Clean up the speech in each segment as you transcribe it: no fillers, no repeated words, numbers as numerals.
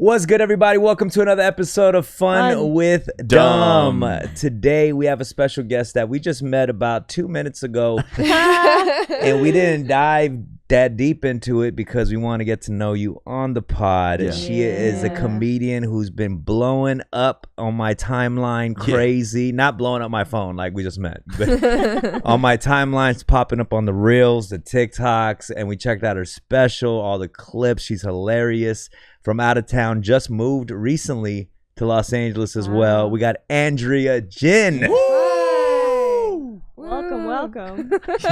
What's good, everybody? Welcome to another episode of Fun with Dumb. Today, we have a special guest that we just met about 2 minutes ago. And we didn't dive that deep into it because we want to get to know you on the pod. Yeah. She is a comedian who's been blowing up on my timeline crazy. Not blowing up my phone like we just met. But on my timelines, popping up on the Reels, the TikToks. And we checked out her special, all the clips. She's hilarious. From out of town, just moved recently to Los Angeles as well. We got Andrea Jin. Woo! Welcome. What's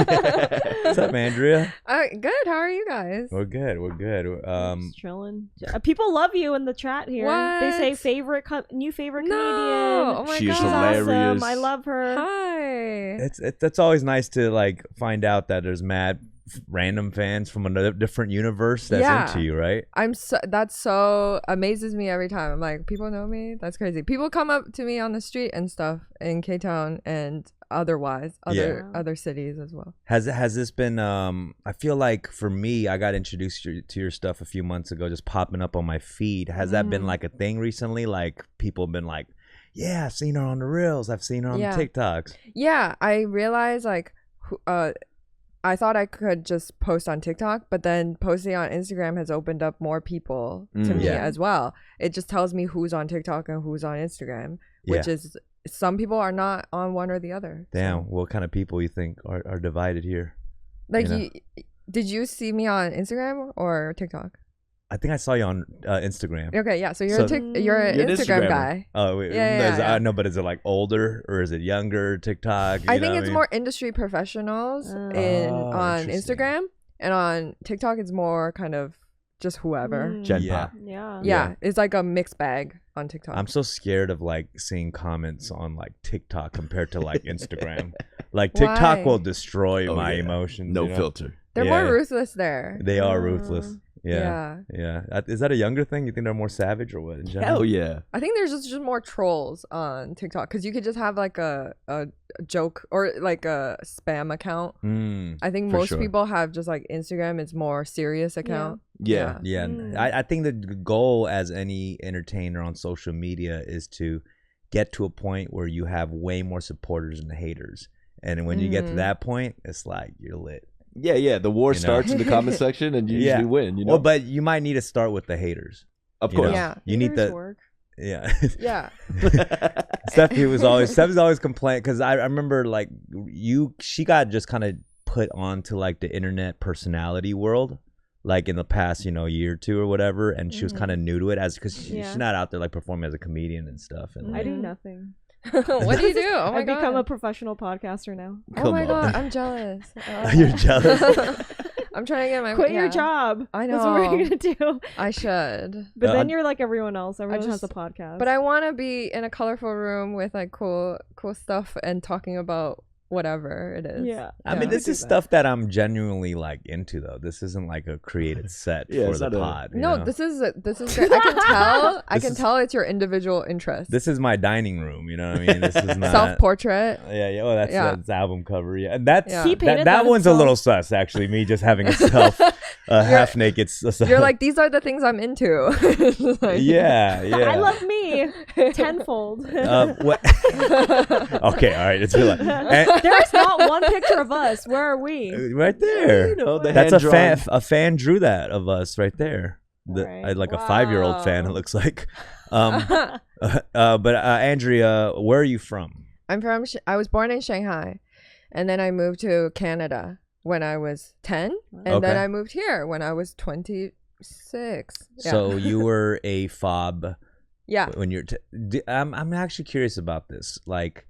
up, Andrea? Good. How are you guys? We're good. Just chilling. People love you in the chat here. What? They say new favorite comedian. Oh my She's god, She's hilarious. awesome. I love her. Hi. That's always nice to like find out that there's mad random fans from another different universe that's into you, right? That so amazes me every time. I'm like, people know me. That's crazy. People come up to me on the street and stuff in K-Town and otherwise other cities as well. Has this been I feel like for me, I got introduced to your stuff a few months ago, just popping up on my feed. Has that been like a thing recently? Like people have been like, yeah, I've seen her on the Reels, I've seen her on the TikToks. Yeah, I realized like I thought I could just post on TikTok, but then posting on Instagram has opened up more people to me as well. It just tells me who's on TikTok and who's on Instagram, which is some people are not on one or the other. Damn, what kind of people you think are divided here? Like, did you see me on Instagram or TikTok? I think I saw you on Instagram. Okay, yeah. So you're an Instagram guy. Oh, wait. I know, but is it like older or is it younger TikTok? I think it's more industry professionals on Instagram, and on TikTok it's more kind of just whoever. Gen pop. Yeah, it's like a mixed bag on TikTok. I'm so scared of like seeing comments on like TikTok compared to like Instagram. Like TikTok will destroy my emotions. No filter. They're more ruthless there. They are ruthless. Yeah. Is that a younger thing? You think they're more savage or what in general? Hell yeah. I think there's just more trolls on TikTok because you could just have like a joke or like a spam account. I think most people have just like Instagram is more serious account. Yeah. I think the goal as any entertainer on social media is to get to a point where you have way more supporters than haters. And when you get to that point, it's like you're lit. Yeah. The war starts in the comment section, and you usually win. You know, well, but you might need to start with the haters. Of course, you need the work. Yeah. Steffie's always complaining because I remember like she got just kind of put onto like the internet personality world, like in the past year or two or whatever, and she was kind of new to it because she's not out there like performing as a comedian and stuff. And I do nothing. What do you do? Oh my I've god! become a professional podcaster now. Oh my god, I'm jealous. You're jealous. I'm trying to get my quit your job. I know. That's what we're gonna do. I should. But then you're like everyone else. Everyone has a podcast. But I want to be in a colorful room with like cool stuff and talking about whatever it is. I mean, this is stuff that I'm genuinely like into though. This isn't like a created set for the pod. No, this is great. I can tell it's your individual interest. This is my dining room, you know what I mean? This is not self-portrait. That's album cover. Yeah. And that's He painted that one's a little sus actually, me just having a self half naked self. You're like, these are the things I'm into. I love me tenfold. Okay, all right, it's real. There's not one picture of us. Where are we? Right there. That's a fan drew that of us right there. Like a 5-year-old fan, it looks like. But Andrea, where are you from? I was born in Shanghai, and then I moved to Canada when I was 10, and then I moved here when I was 26. So you were a FOB. Yeah. When you're, I'm actually curious about this. Like,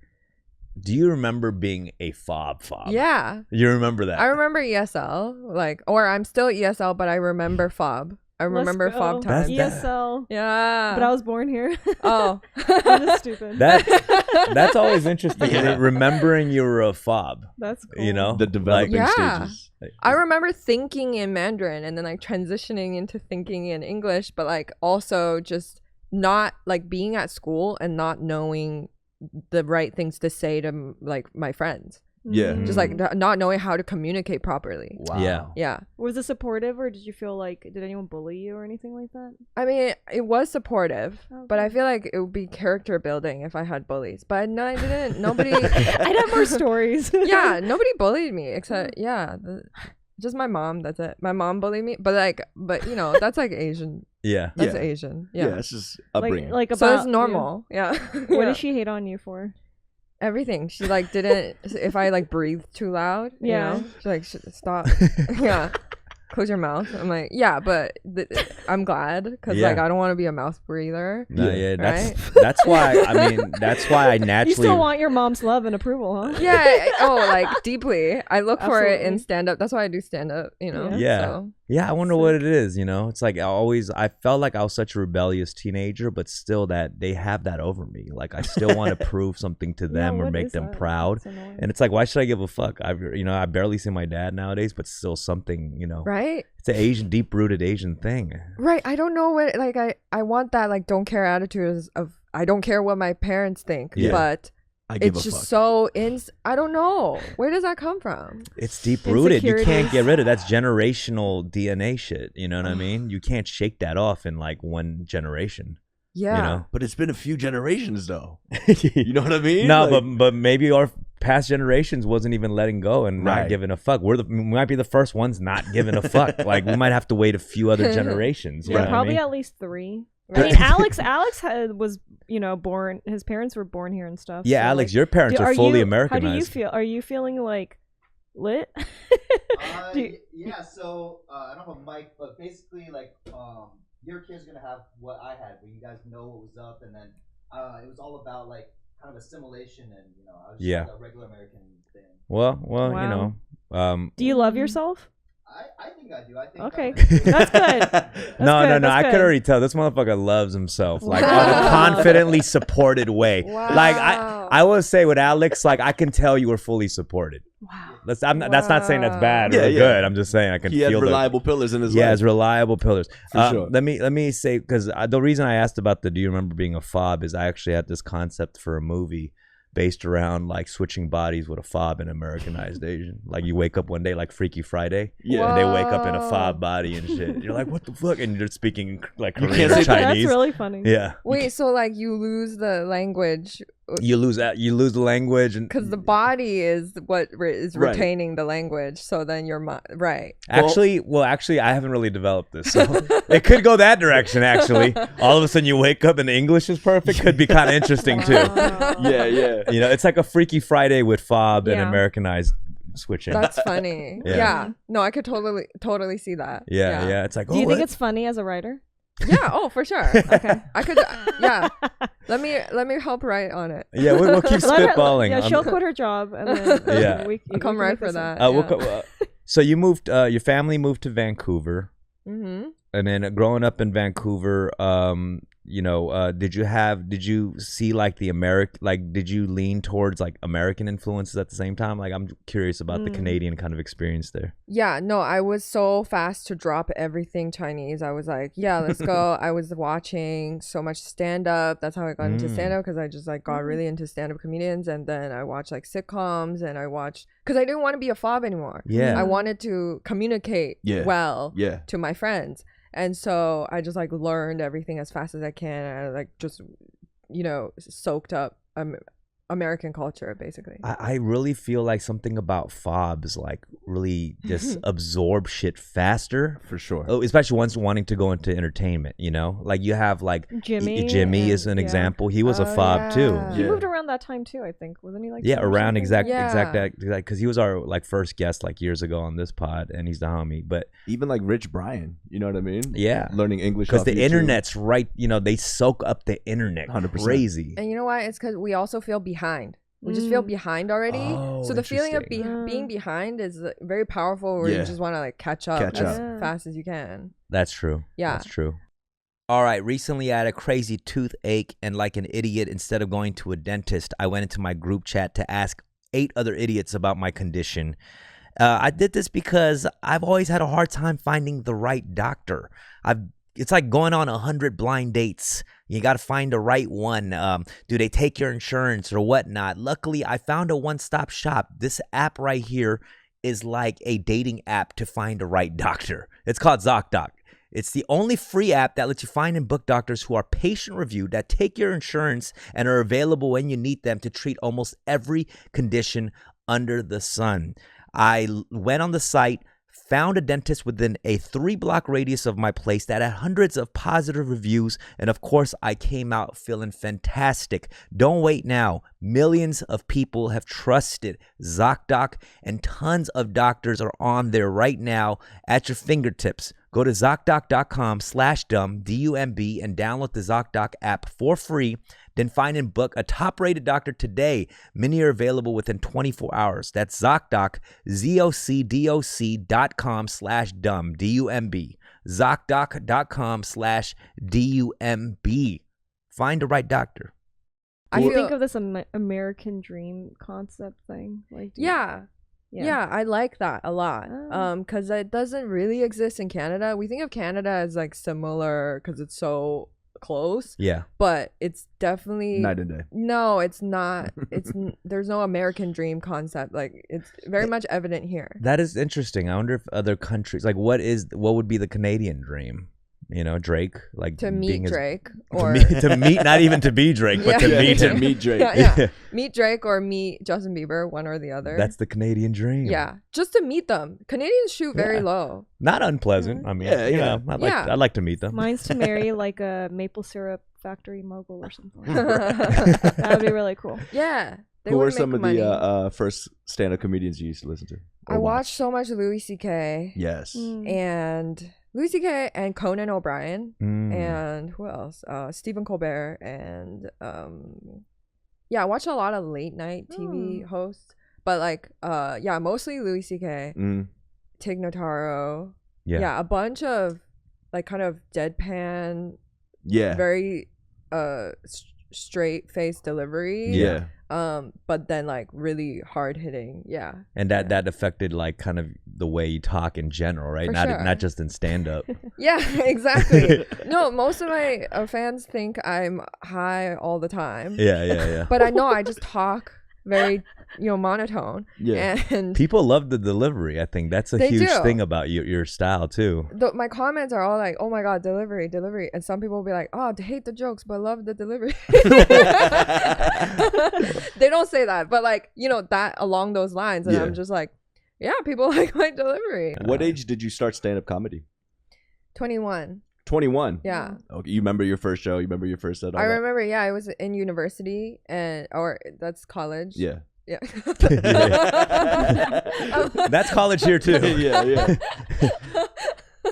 do you remember being a FOB? Yeah. You remember that? I remember ESL, or I'm still ESL, but I remember FOB. I remember FOB times. ESL. Yeah. But I was born here. Oh. I'm just stupid. That's always interesting. Remembering you were a FOB. That's cool. You know? The developing stages. I remember thinking in Mandarin and then like transitioning into thinking in English, but like also just not like being at school and not knowing the right things to say to like my friends. Yeah. just like not knowing how to communicate properly. Yeah. Yeah. Was it supportive, or did you feel like, did anyone bully you or anything like that? I mean, it was supportive, but I Okay. feel like it would be character building if I had bullies. But no, I didn't. Nobody. I'd have more stories. Yeah, nobody bullied me except just my mom. That's it. My mom bullied me, but you know, that's like Asian. Yeah. That's Yeah. Asian. Yeah, Yeah. it's just upbringing. like So about it's normal. Yeah. You. What Yeah. did she hate on you for? Everything. She like didn't. If I like breathed too loud. Yeah. You know? She's like, stop. Yeah. Close your mouth. I'm like, yeah, but I'm glad because Yeah. like I don't want to be a mouth breather. No, Yeah. that's why. I mean, that's why I naturally. You still want your mom's love and approval, huh? Yeah. Like deeply. I look for it in Absolutely. stand up. That's why I do stand up. You know. Yeah. So. Yeah, I wonder what it is, you know? It's like I felt like I was such a rebellious teenager, but still that they have that over me. Like I still want to prove something to them or what make is them that? proud. That's annoying. And it's like, why should I give a fuck? I barely see my dad nowadays, but still something, you know. Right. It's an Asian, deep-rooted Asian thing. Right. I don't know what like I want that like don't care attitude of I don't care what my parents think, Yeah. but I give it's a just fuck. so I don't know. Where does that come from? It's deep-rooted. You can't Insecurities. get rid of That's generational DNA shit. You know what I mean? You can't shake that off in like one generation. Yeah. You know? But it's been a few generations though. You know what I mean? No, Like, but maybe our past generations wasn't even letting go and not Right. giving a fuck. We might be the first ones not giving a fuck. Like we might have to wait a few other generations. You Yeah, know what I probably mean? at least 3. I Right. mean, Alex was, born. His parents were born here and stuff. Yeah, so, Alex, like, your parents are fully How Americanized. do you feel? Are you feeling like lit? Do you- Yeah, so I don't have a mic, but basically, like, your kid's gonna have what I had, where you guys know what was up, and then it was all about like kind of assimilation, and I was just Yeah. like a regular American thing. Well, Wow. you know. Do you love yourself? I think I do. I think Okay. I'm a- That's good. No. That's I good. could already tell this motherfucker loves himself, like Wow. on a confidently supported way. Like Wow. I will say with Alex, like I can tell you were fully supported. Wow. That's not saying that's bad or Yeah, yeah. good. I'm just saying I can he had feel reliable pillars in his Yeah, life. as reliable pillars. For sure. Let me say, because the reason I asked about do you remember being a FOB is I actually had this concept for a movie based around like switching bodies with a FOB and Americanized Asian. Like you wake up one day like Freaky Friday, Yeah. and they wake up in a Whoa. FOB body and shit. You're like, what the fuck? And you're speaking like You Korean can't or say that. Chinese. That's really funny. Yeah, Wait, so like you lose the language you lose the language and because the body is what is Right. retaining the language. So then your right. Actually, I haven't really developed this, so it could go that direction. Actually, all of a sudden you wake up and the English is perfect. Could be kind of interesting too. Wow. Yeah, yeah. You know, it's like a Freaky Friday with FOB and Yeah. Americanized switching. That's funny. Yeah. Yeah. No, I could totally see that. yeah. It's like, Do you oh, think what? it's funny as a writer? Yeah. Oh, for sure. Okay. I could. Yeah. Let me help write on it. Yeah, we'll keep Let her- spitballing. Yeah, she'll quit her job and then Yeah. we I'll come can right make for this that. a- So you moved. Your family moved to Vancouver, Mm-hmm. and then growing up in Vancouver, did you see like did you lean towards like American influences at the same time? Like, I'm curious about the Canadian kind of experience there. Yeah, no, I was so fast to drop everything Chinese. I was like, yeah, let's go. I was watching so much stand up. That's how I got into stand up because I just like got really into stand up comedians. And then I watched like sitcoms and I watched because I didn't want to be a FOB anymore. Yeah. I wanted to communicate well Yeah. to my friends. And so I just like learned everything as fast as I can. And I like just, soaked up American culture basically. I really feel like something about FOBs like really just absorb shit faster. For sure. Oh, especially ones wanting to go into entertainment, like you have like Jimmy is an yeah. example. He was a Oh, FOB too. yeah. He Yeah. moved around that time too, I think. Wasn't he like Yeah, 10 or around something? exact because he was our like first guest like years ago on this pod, and he's the homie. But Even like Rich Brian, you know what I mean? yeah, Learning English because off the YouTube. internet's right, they soak up the internet 100%. crazy. And you know why? It's because we also feel behind. We just feel behind already. Oh, So the feeling of interesting. being behind is very powerful where Yeah. you just want to like catch up Catch as up. fast as you can. That's true. Yeah. That's true. All right. Recently, I had a crazy toothache, and like an idiot, instead of going to a dentist, I went into my group chat to ask 8 other idiots about my condition. I did this because I've always had a hard time finding the right doctor. I've it's like going on 100 blind dates. You got to find the right one. Do they take your insurance or whatnot? Luckily, I found a one-stop shop. This app right here is like a dating app to find the right doctor. It's called Zocdoc. It's the only free app that lets you find and book doctors who are patient-reviewed, that take your insurance and are available when you need them to treat almost every condition under the sun. I went on the site, found a dentist within a 3-block radius of my place that had hundreds of positive reviews, and of course, I came out feeling fantastic. Don't wait now. Millions of people have trusted Zocdoc, and tons of doctors are on there right now at your fingertips. Go to Zocdoc.com/dumb, D-U-M-B, and download the Zocdoc app for free. Then find and book a top-rated doctor today. Many are available within 24 hours. That's Zocdoc, ZocDoc.com/dumb, D-U-M-B. Zocdoc.com/dumb. Find the right doctor. I think of this American dream concept thing. Like, Yeah, I like that a lot. Because it doesn't really exist in Canada. We think of Canada as like similar because it's so close. Yeah. But it's definitely night and day. No, it's not. There's no American dream concept. Like, it's very much evident here. That is interesting. I wonder if other countries, like, what would be the Canadian dream? You know, Drake, like to meet Drake, or to meet, not even to be Drake, but to meet him. Meet Drake. Yeah. Meet Drake or meet Justin Bieber, one or the other. That's the Canadian dream. Yeah, just to meet them. Canadians shoot very low. Not unpleasant. I mean, you know, I'd like to meet them. Mine's to marry like a maple syrup factory mogul or something. That would be really cool. Yeah. Who were some of the first stand-up comedians you used to listen to? I watched so much Louis C.K. Yes. And Louis C.K. and Conan O'Brien and who else? Stephen Colbert and I watched a lot of late night TV hosts, but like mostly Louis C.K. Tig Notaro, a bunch of like kind of deadpan, very straight face delivery, but then like really hard hitting, and that affected like kind of the way you talk in general, right? For not sure. not just in stand up. Yeah, exactly. No, most of my fans think I'm high all the time. Yeah. But I know I just talk very monotone. And people love the delivery. I think that's a huge thing about your style too. My comments are all like, oh my god, delivery, and some people will be like, oh, I hate the jokes but love the delivery. They don't say that, but like, that along those lines, and I'm just like, yeah, people like my delivery. What age did you start stand-up comedy? 21. 21. Yeah. Okay, you remember your first show? You remember your first set? I remember. Yeah, it was in university, or that's college. Yeah. Yeah. That's college here too. Yeah.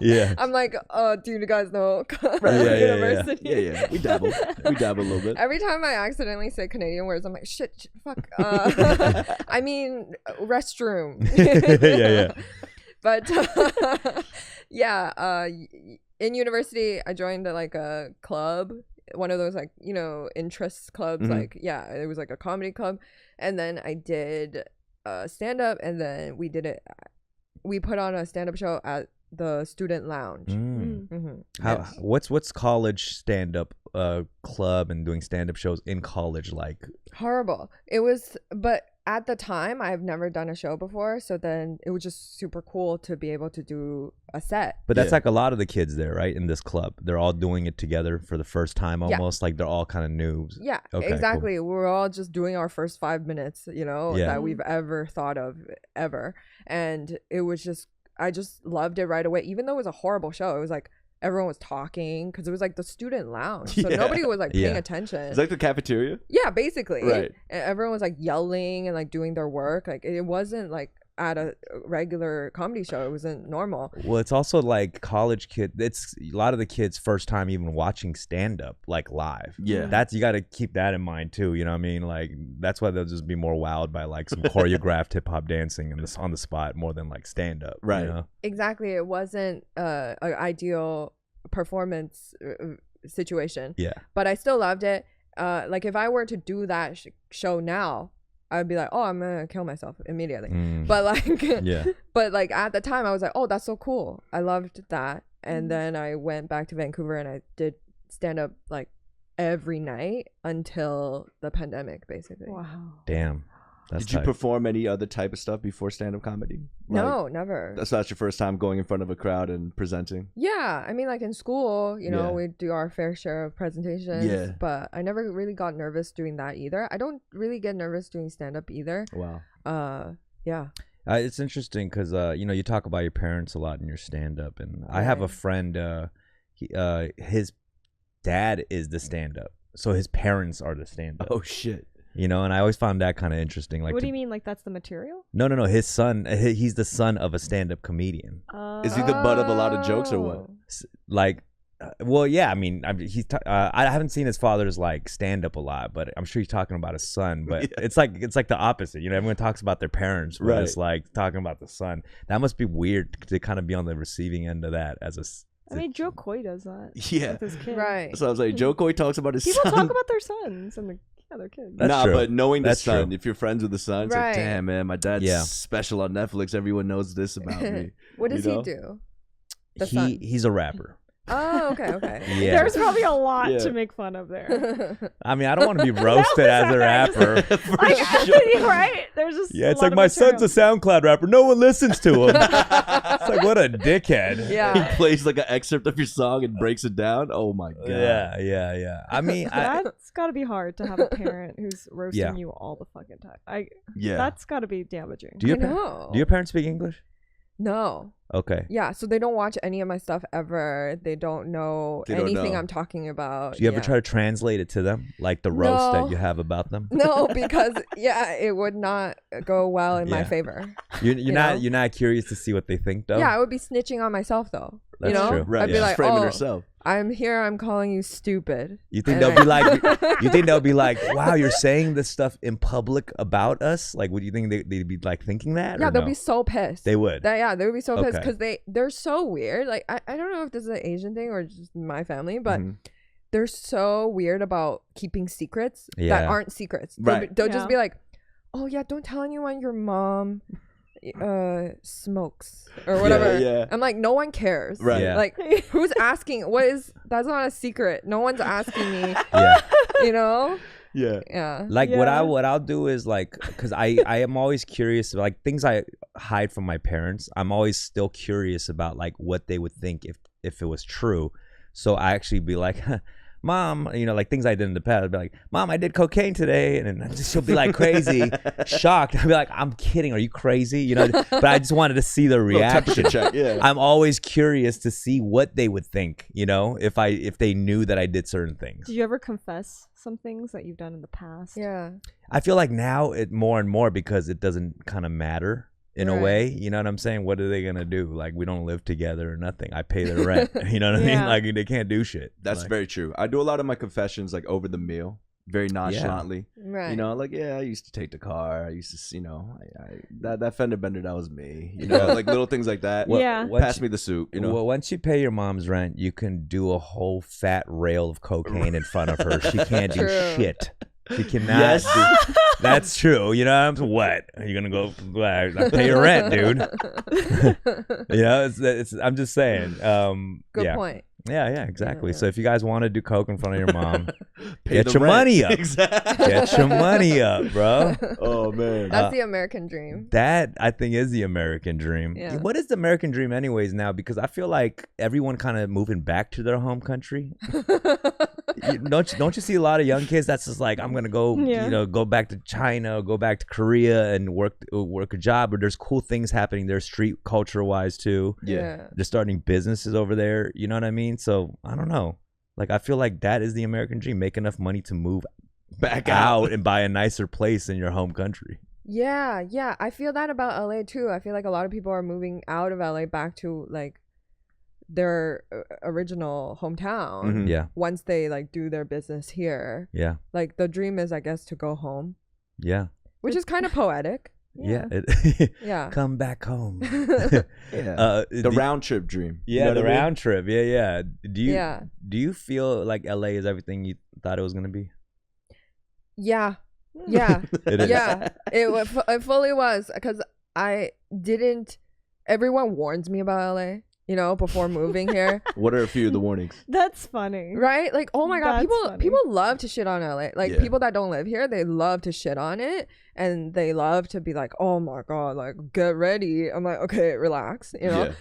Yeah. I'm like, do you guys know university? Yeah. We dabble a little bit. Every time I accidentally say Canadian words, I'm like, shit, fuck. I mean, restroom. Yeah. But in university, I joined like a club, one of those like interest clubs. Like it was like a comedy club, and then I did stand up, and then we put on a stand up show at the student lounge. What's college stand up club and doing stand up shows in college like? Horrible. It was, but at the time I've never done a show before, so then it was just super cool to be able to do a set. But that's like a lot of the kids there, right? In this club, they're all doing it together for the first time, almost like they're all kind of noobs. Yeah, exactly. Cool. We're all just doing our first 5 minutes, that we've ever thought of ever, and it was just, I just loved it right away. Even though it was a horrible show, it was like everyone was talking because it was like the student lounge, so nobody was like paying attention. It's like the cafeteria. Yeah, basically. Right. And everyone was like yelling and like doing their work. Like it wasn't like at a regular comedy show. It wasn't normal. Well, it's also like college kid. It's a lot of the kids' first time even watching stand up like live. Yeah, that's, you got to keep that in mind too. You know what I mean? Like that's why they'll just be more wowed by like some choreographed hip hop dancing and this on the spot more than like stand up. Right. You know? Exactly. It wasn't an ideal performance situation. Yeah. But I still loved it. Like if I were to do that show now, I'd be like, oh, I'm gonna kill myself immediately. But like, but like at the time I was like, oh, that's so cool. I loved that. and then I went back to Vancouver and I did stand up like every night until the pandemic, basically. Wow. Damn. That's Did you tight. perform any other type of stuff before stand-up comedy? No, never. That's not your first time going in front of a crowd and presenting? Yeah, I mean, like in school, you know, Yeah. we do our fair share of presentations. Yeah. But I never really got nervous doing that either. I don't really get nervous doing stand-up either. Wow. Yeah. It's interesting because you know, you talk about your parents a lot in your stand-up, and I have a friend. His dad is the stand-up, so his parents are the stand-up. Oh shit. You know, and I always found that kind of interesting. Like, What do you mean? Like that's the material? No. His son, he's the son of a stand-up comedian. Is he the butt of a lot of jokes or what? Like, well, yeah. I mean, I haven't seen his father's like stand-up a lot, but I'm sure he's talking about his son. But it's like the opposite. You know, everyone talks about their parents, but Right. it's like talking about the son. That must be weird to kind of be on the receiving end of that as a. I mean, Joe Coy does that Yeah. with his kids. Right. So I was like, Joe Coy talks about his People son. talk about their sons and their kids. That's true. But knowing the That's son, true. if you're friends with the son, it's Right. like, damn, man, my dad's Yeah. special on Netflix. Everyone knows this about me. What does You know? he do? The son. He's a rapper. Oh, okay. Yeah. There's probably a lot Yeah. to make fun of there. I mean, I don't want to be roasted as a rapper. Like, right? There's just Yeah, it's a lot like of my material. son's a SoundCloud rapper. No one listens to him. It's like, what a dickhead. Yeah. He plays like an excerpt of your song and breaks it down. Oh my god. Yeah. I mean, That's got to be hard to have a parent who's roasting Yeah. you all the fucking time. Yeah. That's got to be damaging. do your I know. do your parents speak English? No. Okay. Yeah, so they don't watch any of my stuff ever. They don't know They don't anything know. I'm talking about. Do you ever Yeah. try to translate it to them, like the roast No. that you have about them? No, because it would not go well in my Yeah. favor. You're not curious to see what they think, though. Yeah, I would be snitching on myself though. That's you know? true. Right. I'd be She's like, framing oh, herself. I'm here. I'm calling you stupid. You think And they'll be like? You think they'll be like, "Wow, you're saying this stuff in public about us"? Like, would you think they'd be like thinking that? Yeah, or they'll no? be so pissed. They would. They would be so pissed Okay. because they're so weird. Like I don't know if this is an Asian thing or just my family, but Mhm. they're so weird about keeping secrets Yeah. that aren't secrets. Right. They'll Yeah. just be like, "Oh yeah, don't tell anyone your mom smokes or whatever." Yeah. I'm like, no one cares. Right. Yeah. Like, who's asking? That's not a secret. No one's asking me. Yeah. You know? Yeah. Yeah. Like Yeah. what I'll do is like, because I am always curious, like things I hide from my parents. I'm always still curious about like what they would think if it was true. So I actually be like, Mom, you know, like things I did in the past. I'd be like, Mom, I did cocaine today, and then she'll be like crazy, shocked. I'd be like, I'm kidding. Are you crazy? You know, but I just wanted to see the reaction. Check. Yeah. I'm always curious to see what they would think, you know, if they knew that I did certain things. Did you ever confess some things that you've done in the past? Yeah. I feel like now it more and more because it doesn't kind of matter in a Right. way. You know what I'm saying? What are they gonna do? Like, we don't live together or nothing. I pay their rent. You know what I mean? Yeah. Like, they can't do shit. That's like, very true. I do a lot of my confessions like over the meal, very nonchalantly. Right. You know, like, yeah, I used to take the car. I used to, you know, that fender bender, that was me. You know, like little things like that. Well, Yeah. once Pass you- me the soup. You know. Well, once you pay your mom's rent, you can do a whole fat rail of cocaine in front of her. She can't do True. shit. She cannot. Yes. do- That's true. You know, I'm what? Are you gonna go? I pay your rent, dude. You know, it's. I'm just saying. Good yeah. point. Yeah, exactly. Yeah. So if you guys want to do coke in front of your mom, Pay get the your rent. money up. Exactly. Get your money up, bro. Oh man. That's the American dream. That I think is the American dream. Yeah. What is the American dream anyways now? Because I feel like everyone kind of moving back to their home country. Don't you see a lot of young kids that's just like, I'm gonna go, Yeah. you know, go back to China, go back to Korea and work a job, or there's cool things happening there street culture wise too. Yeah. They're starting businesses over there. You know what I mean? So I don't know. Like, I feel like that is the American dream. Make enough money to move Back out and buy a nicer place in your home country. Yeah, yeah. I feel that about LA too. I feel like a lot of people are moving out of LA back to like their original hometown Mhm. Yeah. once they like do their business here. Yeah. Like the dream is, I guess, to go home, Yeah. which is kind of poetic. Yeah. Yeah. Come back home. Yeah. The do- round trip dream. You Yeah, know the what I mean? round trip. Yeah. Yeah. Do you feel like LA is everything you thought it was gonna be? Yeah. Yeah. It is. Yeah. It fully was because I didn't. Everyone warns me about LA. you know, before moving here. What are a few of the warnings? That's funny. Right? Like, oh my God, That's funny. people love to shit on LA. Like, Yeah. people that don't live here, they love to shit on it. And they love to be like, oh my God, like, get ready. I'm like, okay, relax, you know? Yeah.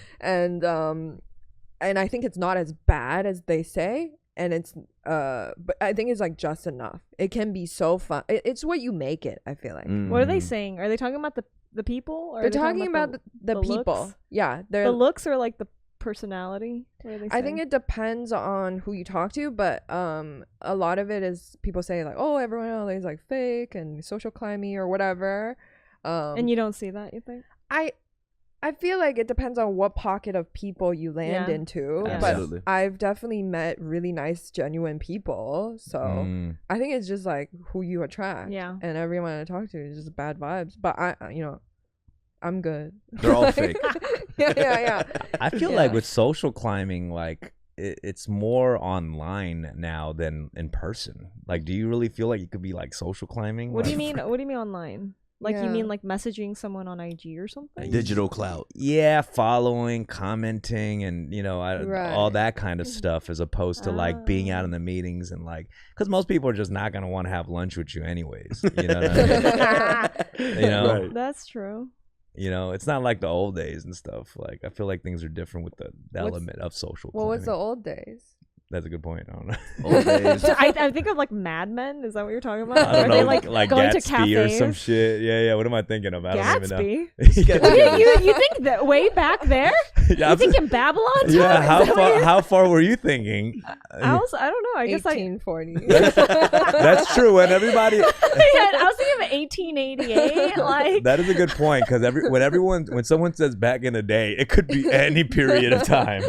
And I think it's not as bad as they say. And it's, but I think it's like just enough. It can be so fun. It's what you make it, I feel like. What are they saying? Are they talking about the people? Or They're are they talking about the people. looks? Yeah. The looks or like the personality? What are they saying? I think it depends on who you talk to, but a lot of it is people say like, oh, everyone else is like fake and social climbing or whatever. And you don't see that, you think? I feel like it depends on what pocket of people you land into. Yeah. Absolutely. But I've definitely met really nice, genuine people. So I think it's just like who you attract. Yeah. And everyone I talk to is just bad vibes. But I'm good. They're all fake. Yeah. I feel like with social climbing, like it's more online now than in person. Like, do you really feel like you could be like social climbing? What do Like, you mean? What do you mean online? Like you mean like messaging someone on IG or something? Digital clout. Yeah, following, commenting, and all that kind of stuff, as opposed to like being out in the meetings and like, because most people are just not gonna want to have lunch with you anyways. You know what I mean? You know, Right. That's true. you know, it's not like the old days and stuff. Like, I feel like things are different with the element of social. What was the climbing. old days? That's a good point. I don't know. Old days. I think of like Mad Men. Is that what you're talking about? I don't Are know, they like going to Gatsby or cafes? some shit. Yeah. What am I thinking of? I don't even know. Gatsby? you think that way back there? Yeah, You think in Babylon time? yeah. Is that what you're- How far were you thinking? I don't know. I guess 1840. That's true. And everybody. I was thinking of 1888. Like That is a good point, because when someone says back in the day, it could be any period of time.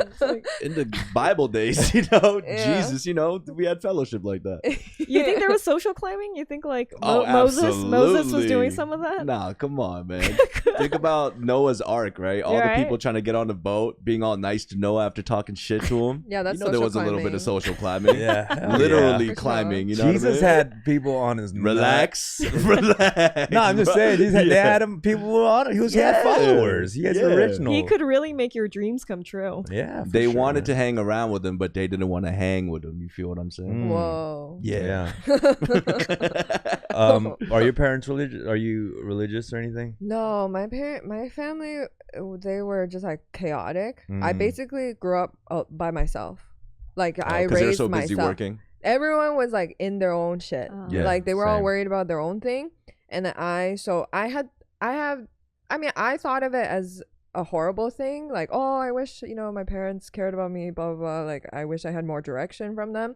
In the Bible days, Yeah. Jesus, we had fellowship like that. you think there was social climbing? You think like Oh, Moses was absolutely. doing some of that? Nah, come on, man. Think about Noah's Ark, right? All Right. the people trying to get on the boat, being all nice to Noah after talking shit to him. Yeah, that's there social was a little bit of social climbing. Yeah, Literally For sure. climbing. You know Jesus what I mean? had people on his Relax. Relax. No, I'm just bro. saying. They Yeah. had him. People were on it. He had Yeah. followers. He has Yeah. original. He could really make your dreams come true. Yeah, for They sure, wanted to man. hang around with him, but they didn't want to hang with him. You feel what I'm saying? Whoa. Yeah. Are your parents religious? Are you religious or anything? No, my family, they were just like chaotic. I basically grew up by myself. Like I Because they're raised so busy myself. working. Everyone was like in their own shit. Yeah, Like they were all same. worried about their own thing, and then I thought of it as a horrible thing. Like, oh, I wish my parents cared about me. Blah blah blah. Like I wish I had more direction from them.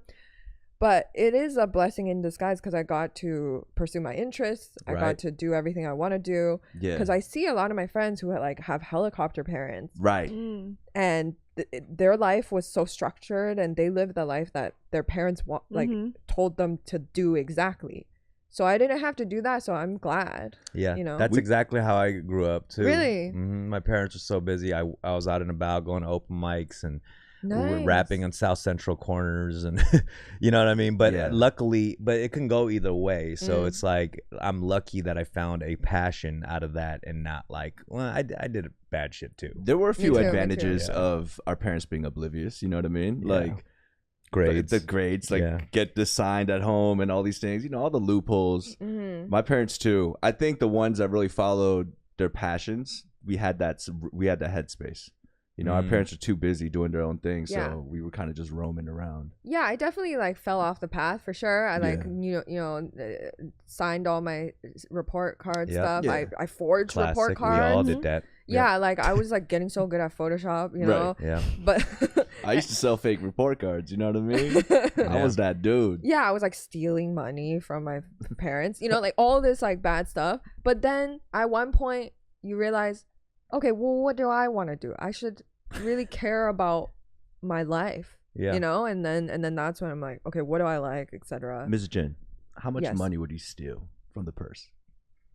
But it is a blessing in disguise because I got to pursue my interests. I Right. got to do everything I want to do. Yeah. Because I see a lot of my friends who have helicopter parents, Right. and their life was so structured, and they lived the life that their parents told them to do exactly. So I didn't have to do that. So I'm glad. Yeah, You know? that's exactly how I grew up too. Really? My parents were so busy. I was out and about going to open mics and we were Nice. rapping on South Central corners, and you know what I mean. But Yeah. luckily, it can go either way. So it's like I'm lucky that I found a passion out of that, and not like, well, I did bad shit too. There were a few too, me too. advantages Yeah. of our parents being oblivious. You know what I mean? Yeah. Like Grades. the grades, like Yeah. get this signed at home and all these things. All the loopholes. Mhm. My parents too. I think the ones that really followed their passions, we had that headspace. Our parents were too busy doing their own thing, so Yeah. we were kind of just roaming around. Yeah, I definitely fell off the path for sure. I Yeah. signed all my report card Yep. stuff. Yeah. I forged report Classic. We cards. all did that. Yeah, like I was like getting so good at Photoshop, Right. Yeah. But I used to sell fake report cards. You know what I mean? I Yeah. was that dude. yeah, I was like stealing money from my parents, like all this like bad stuff. But then at one point you realize, okay, well, what do I want to do? I should really care about my life, Yeah. and then that's when I'm like, okay, what do I like, etc. Ms. Jin, how much Yes. money would you steal from the purse?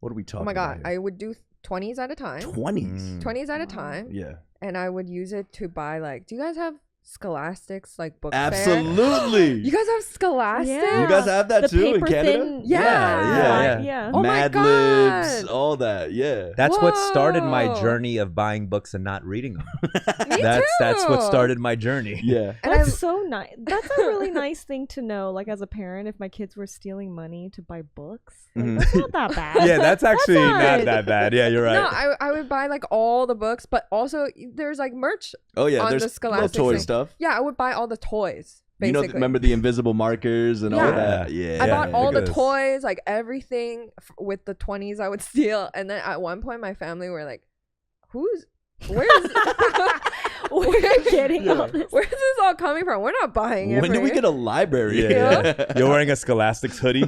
What are we talking Oh my about god, here? I would do 20s at a time. 20s. 20s at a time. Yeah. And I would use it to buy do you guys have Scholastics like book fair. Absolutely. You guys have Scholastics? Yeah. You guys have that The too in paper Canada? thin- Yeah. yeah. Oh my Mad Libs, God. all that. Yeah. That's what started my Whoa. journey of buying books and not reading them. Me That's what too. started my journey. Yeah. And That's so nice. That's a really nice thing to know. Like as a parent, if my kids were stealing money to buy books, like, Mhm. that's not that bad. Yeah, that's actually not alright. that bad. Yeah, you're right. No, I would buy like all the books, but also there's like merch. Oh yeah. On There's the little Scholastic toy thing. stuff. Yeah, I would buy all the toys. You Basically. know, remember the invisible markers and all Yeah. that? Yeah. I bought all look the at this. toys, like everything with the 20s I would steal. And then at one point, my family were like, where's We're getting Yeah. all this. where's this all coming from? We're not buying it. When did we get a library? Yeah. You're wearing a Scholastics hoodie.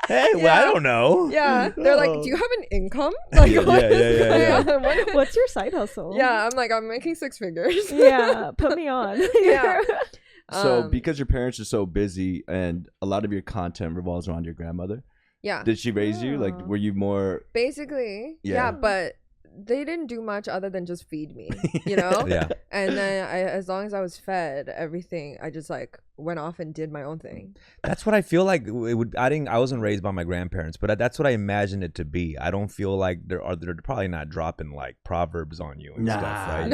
Hey, well, I don't know. Yeah, they're like, do you have an income? Like, Yeah, what is yeah, going yeah. on? What- What's your side hustle? yeah, I'm like, I'm making 6 figures. Yeah, put me on. Yeah. So because your parents are so busy and a lot of your content revolves around your grandmother, Yeah, did she raise you? Like, Oh. were you more? basically, Yeah. yeah, but they didn't do much other than just feed me, you know? Yeah. And then as long as I was fed everything, I just like went off and did my own thing. That's what I feel like it would. I wasn't raised by my grandparents, but that's what I imagine it to be. I don't feel like they're probably not dropping like proverbs on you and stuff, right?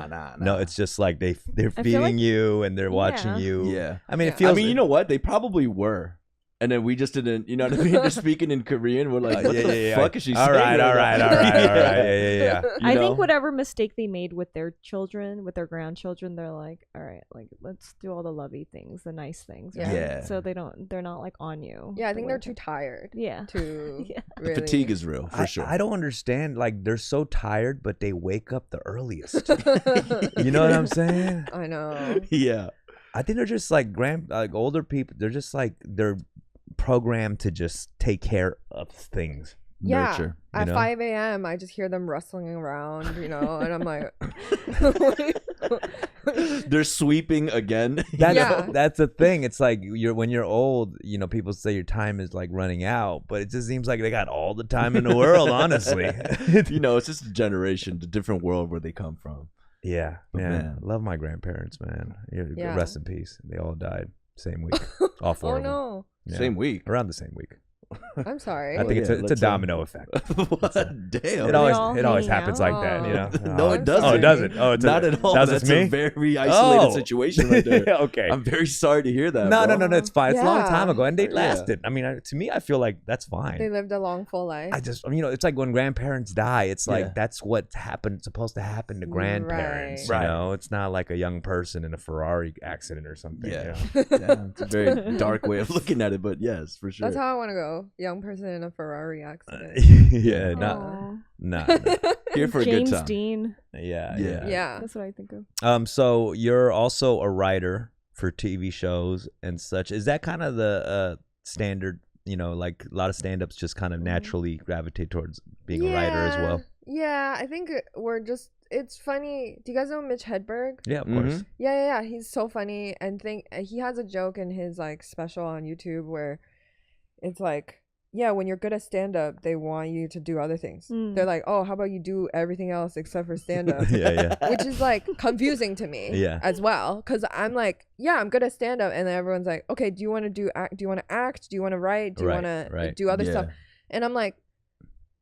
no. No, it's just like they're I feel feeding like- you and they're watching Yeah. you. Yeah. I mean, Yeah. it feels. I mean, you know what? They probably were. And then we just didn't, you know what I mean? They're speaking in Korean. We're like, what the fuck is she all saying? right, all right. Yeah. You I know? think whatever mistake they made with their children, with their grandchildren, they're like, all right, like let's do all the lovey things, the nice things. Yeah. Right? Yeah. So they're not like on you. Yeah, I the think way they're that- too tired Yeah. to Yeah. The really... fatigue is real, for sure. I don't understand. Like they're so tired, but they wake up the earliest. You know what I'm saying? I know. Yeah. I think they're just like older people. They're just like they're programmed to just take care of things. Yeah. Nurture. At know? 5 a.m., I just hear them rustling around, you know, and I'm like, They're sweeping again. That's Yeah. that's the thing. It's like when you're old, you know, people say your time is like running out, but it just seems like they got all the time in the world, honestly. You know, it's just a generation, a different world where they come from. Yeah, But man. man. Love my grandparents, man. Yeah. Rest in peace. They all died same week. All four oh of them. no, Yeah. Same week. Around the same week. I'm sorry. I think it's a let's, domino effect. What? Damn. It all always hang happens out. like that, you know. No, it doesn't. Oh, it doesn't. Oh, it's Not at all. That's That's just me. a very isolated Oh. situation right there. Okay. I'm very sorry to hear that. No, bro. no, it's fine. It's a long Yeah. time ago, and they Yeah. lasted. I mean, to me, I feel like that's fine. They lived a long, full life. You know, it's like when grandparents die. It's like Yeah. that's what's supposed to happen to grandparents. Right. You know, it's not like a young person in a Ferrari accident or something. Yeah. You know? Yeah, it's a very dark way of looking at it, but yes, for sure. That's how I want to go. Young person in a Ferrari accident. Yeah, not, Aw. nah. Here for a James good time. Dean. Yeah, Yeah. yeah. Yeah. That's what I think of. So you're also a writer for TV shows and such. Is that kind of the standard? You know, like a lot of stand-ups just kind of naturally gravitate towards being a writer as well. Yeah, I think we're just. It's funny. Do you guys know Mitch Hedberg? Yeah, of Mhm. course. Yeah. He's so funny, and he has a joke in his like special on YouTube where it's like, yeah, when you're good at stand up, they want you to do other things. Mm. They're like, oh, how about you do everything else except for stand up? Yeah. Which is like confusing to me Yeah. as well, because I'm like, yeah, I'm good at stand up, and then everyone's like, okay, do you want to act? Do you want to act? Do you want to write? Do you Right, want to right. do other Yeah. stuff? And I'm like,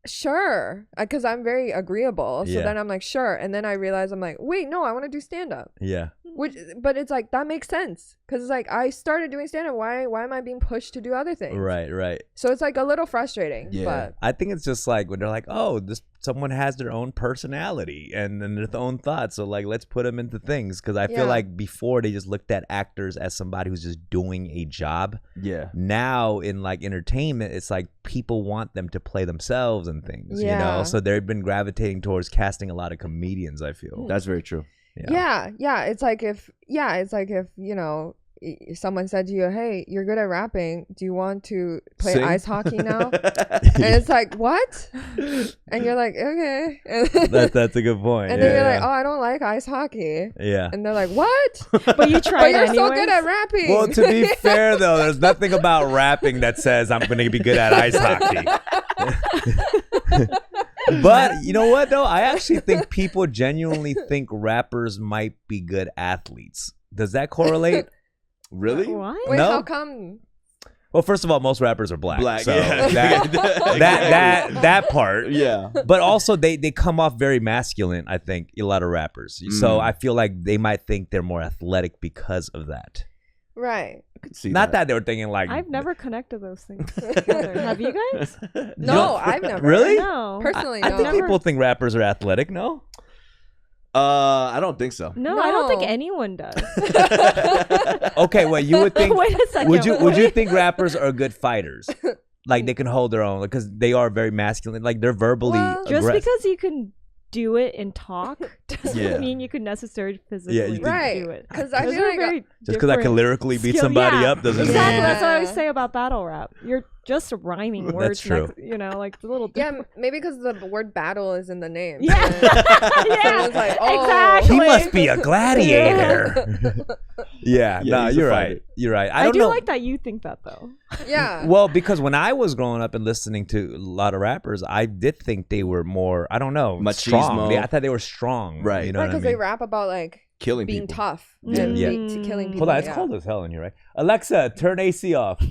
sure, because I'm very agreeable. So Yeah. then I'm like, sure, and then I realize I'm like, wait, no, I want to do stand up. Yeah. But it's like that makes sense because it's like I started doing stand up. Why am I being pushed to do other things? Right. So it's like a little frustrating. Yeah. But I think it's just like when they're like, oh, someone has their own personality and their own thoughts. So like, let's put them into things. Because I feel Yeah. like before they just looked at actors as somebody who's just doing a job. Yeah. Now in like entertainment, it's like people want them to play themselves and things, you Yeah. know? So they've been gravitating towards casting a lot of comedians, I feel. That's very true. yeah, it's like if you know, someone said to you, hey, you're good at rapping, do you want to play Sing? ice hockey now? And it's like, what? And you're like, okay. That's a good point. And then you're like, oh, I don't like ice hockey. yeah. And they're like, what? But you But tried you're so anyways. good at rapping. Well, to be fair, though, there's nothing about rapping that says I'm going to be good at ice hockey. But you know what though? I actually think people genuinely think rappers might be good athletes. Does that correlate? Really? What? Wait, No? how come? Well, first of all, most rappers are black. So yeah. that part. Yeah. But also they come off very masculine, I think, a lot of rappers. So I feel like they might think they're more athletic because of that. Right. I could see Not that they were thinking like I've never connected those things together. Have you guys? No, I've never. Really? No. Personally, I no. think people think rappers are athletic, no? I don't think so. No, I don't think No. anyone does. Okay, well, you would think Wait a second. would you think rappers are good fighters? Like they can hold their own because they are very masculine. Like they're verbally Well, Just aggressive. because you can do it and talk doesn't Yeah. mean you can necessarily physically you think- Right. do it. 'Cause I Those feel are like very Just because I can different lyrically beat skill- somebody yeah, up doesn't exactly. mean That's what I always say about battle rap. You're just rhyming words. true. Like the little. Yeah, maybe because the word battle is in the name. Yeah. Yeah. It's like, oh. Exactly. he must be a gladiator. Yeah, Yeah, nah, he's a you're fighter. right. You're right. I I don't do know. like that you think that though. Yeah. Well, because when I was growing up and listening to a lot of rappers, I did think they were more, I don't know, Machismo. strong. I thought they were strong. Right. You know Right, what I because mean? they rap about like Killing being people. tough Mm. and Yeah. killing people. Hold on, it's yeah. cold as hell in here, right? Alexa, turn AC off.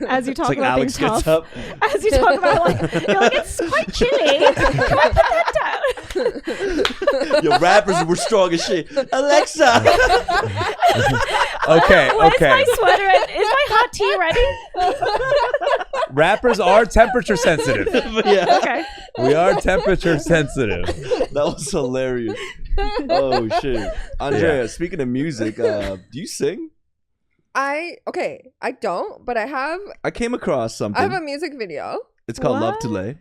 As you talk It's like about Alex being gets tough. up. As you talk about you're like it's quite chilly. Can I put that down? Your rappers were strong as shit. Alexa. Okay, Where's okay. my sweater? Is my hot tea ready? Rappers are temperature sensitive. Yeah. Okay. We are temperature sensitive. That was hilarious. Oh shit. Andrea, speaking of music, do you sing? I don't, but I I came across something. have a music video. It's called Love What? to Lay.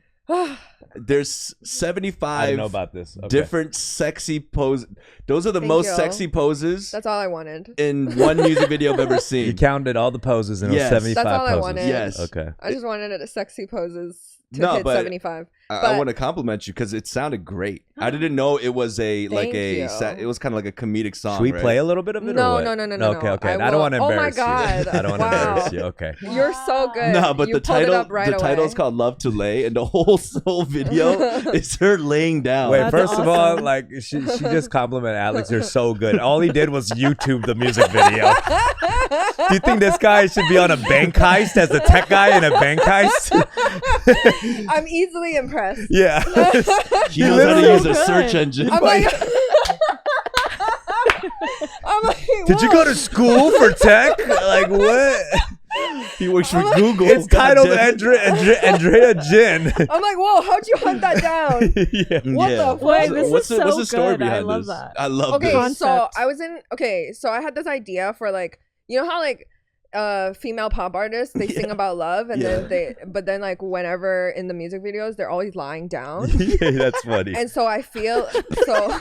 There's I 75 didn't know about this. Okay. different sexy poses. Those are the Thank most you. sexy poses That's all I wanted. in one music video I've ever You seen. counted all the poses and it was Yes. 75 That's all I poses. wanted. Yes. Okay. I just wanted it as sexy poses to No, hit but 75. I But- want to compliment you because it sounded great. I didn't know it was a Thank you. it was kind of like a comedic song. Should we right? play a little bit of it? No, or what? no, no, no, Okay, no. okay. I I don't will- want to oh my embarrass God. you. I don't want to Wow. embarrass you. Okay. You're so good. No, but you the pulled it title up right the title is away. called Love to Lay, and the whole video is her laying down. Wait, That's first of all, awesome. like she just complimented Alex. You're so good. All he did was YouTube the music video. Do you think this guy should be on a bank heist as a tech guy in a bank heist? I'm easily impressed. Yeah. He knows how to literally- use a Good. search engine. I'm like, I'm like, Did you go to school for tech? Like what? He works for Google. It's titled goddamn it. Andrea Jin. I'm like, whoa, how'd you hunt that down? Yeah. What the Wait, fuck? this What's is the, what's so the story good. I behind love this? that. I love Okay, this. so Concept. I was in. Okay, so I had this idea for like, you know how like female pop artists they sing about love and Yeah. then then like whenever in the music videos they're always lying down. Yeah, that's funny. And so I feel so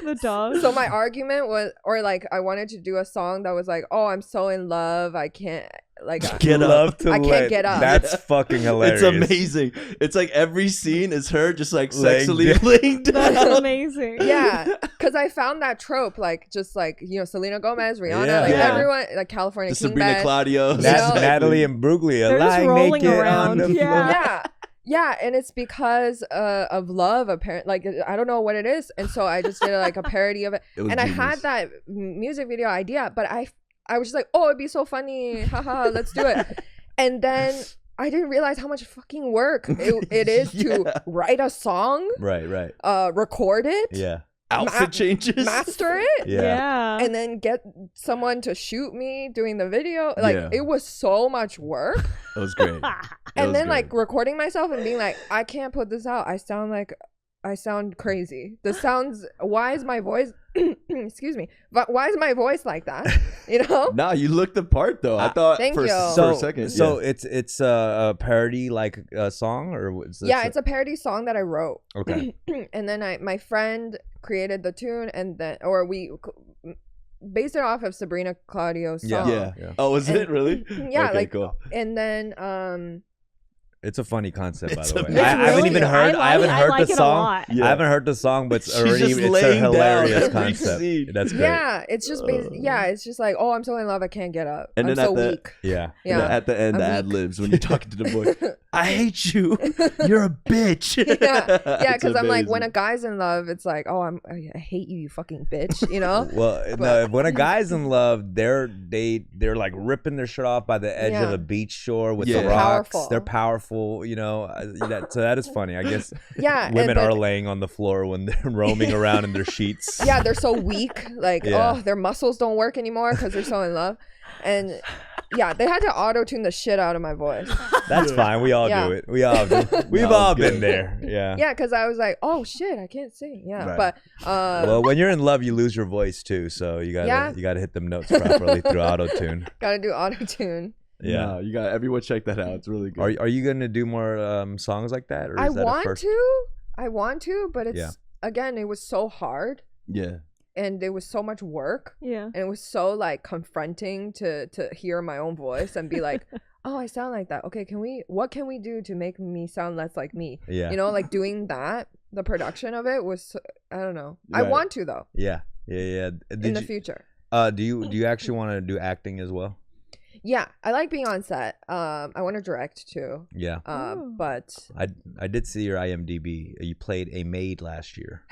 The dog. so my argument was, or like I wanted to do a song that was like, oh, I'm so in love, I can't like Get up. Love to I can't Let. get up. That's fucking hilarious. It's amazing. It's like every scene is her just like Laying sexily down. laying down. That's amazing. yeah, because I found that trope like just like, you know, Selena Gomez, Rihanna, Yeah. like Yeah. everyone, like California The King Sabrina Bed. Claudio. You know? Natalie and Bruglia They're just lying rolling naked around. on the Yeah. floor. Yeah, and it's because of love, apparently. Like I don't know what it is, and so I just did like a parody of it. It was And I genius. had that music video idea, but I was just like, oh, it'd be so funny, haha, let's do it. And then I didn't realize how much fucking work it is to Yeah. write a song, Right. record it, Yeah. Outfit changes. master it, Yeah. Yeah. and then get someone to shoot me doing the video. Like Yeah. it was so much work. It was great. And then like recording myself and being like, I can't put this out. I sound crazy. This sounds, why is my voice excuse me, but why is my voice like that, you know? Nah, you looked the part though. I thought Thank for, you. for a second. So yeah. it's a parody like a song or what's this? Yeah, it's a parody song that I wrote. Okay. And then my friend created the tune, and then we based it off of Sabrina Claudio's song. yeah. Yeah. Oh, was And- it really? Yeah, Okay, like cool. and then It's a funny concept, by It's the way. amazing. I haven't really even good. heard. I haven't heard like the it song. a lot. Yeah. I haven't heard the song, but it's She's already just it's a laying down hilarious every concept. scene. That's great. yeah, it's just it's just like, oh, I'm so in love, I can't get up. And I'm then so at the- weak. Yeah. Yeah. At the end, I'm the weak. ad libs when you're talking to the boy. I hate you. You're a bitch. yeah, because I'm like, amazing. when a guy's in love, it's like, oh, I hate you, you fucking bitch, you know. Well, no, when a guy's in love, they're like ripping their shirt off by the edge of a beach shore with the rocks. Powerful. They're powerful, you know. So that is funny. I guess Yeah, women are laying on the floor when they're roaming around in their sheets. Yeah, they're so weak. Like, oh, their muscles don't work anymore because they're so in love. And yeah, they had to auto-tune the shit out of my voice. That's fine. We all do it. We all do. We've all been there. Yeah. Yeah, because I was like, oh shit, I can't sing. Yeah, Right. but Well, when you're in love, you lose your voice too. So you gotta hit them notes properly through auto tune. gotta do auto-tune. Yeah. No, you got everyone check that out. It's really good. Are you gonna do more songs like that? Or I is that want to, but it's again, it was so hard. Yeah. And it was so much work. Yeah. And it was so like confronting to hear my own voice and be like, oh, I sound like that. Okay, what can we do to make me sound less like me? Yeah. You know, like doing that, the production of it was, I don't know. Right. I want to though. Yeah. In the future. Do you actually want to do acting as well? Yeah, I like being on set. I want to direct too. Yeah. But I did see your IMDb. You played a maid last year.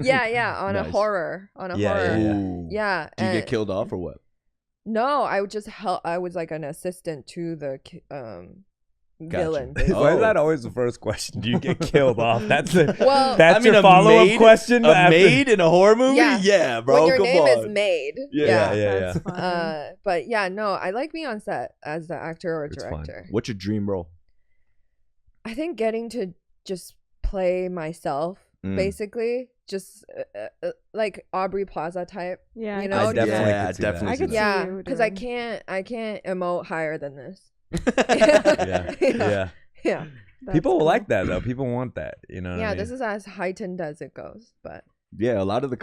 yeah, on a Nice. horror. Yeah. Ooh. Yeah. Did you and- get killed off or what? No, I would just help. I was like an assistant to the villain. basically. Why is that always the first question? Do you get killed off? That's Well, that's your a follow-up maid- question. A after- maid in a horror movie? Yeah. Bro. when your come name on. is Maid. Yeah. That's fine. But yeah, no, I like being on set as the actor or It's fun. director. What's your dream role? I think getting to just play myself, basically, just like Aubrey Plaza type. Yeah. You I know, could see definitely that. could see that. definitely I could see see Yeah, you because doing- I can't emote higher than this. Yeah. Yeah. That's People will cool. like that though. People want that. You know. What I Yeah, mean? this is as heightened as it goes, but Yeah, a lot of the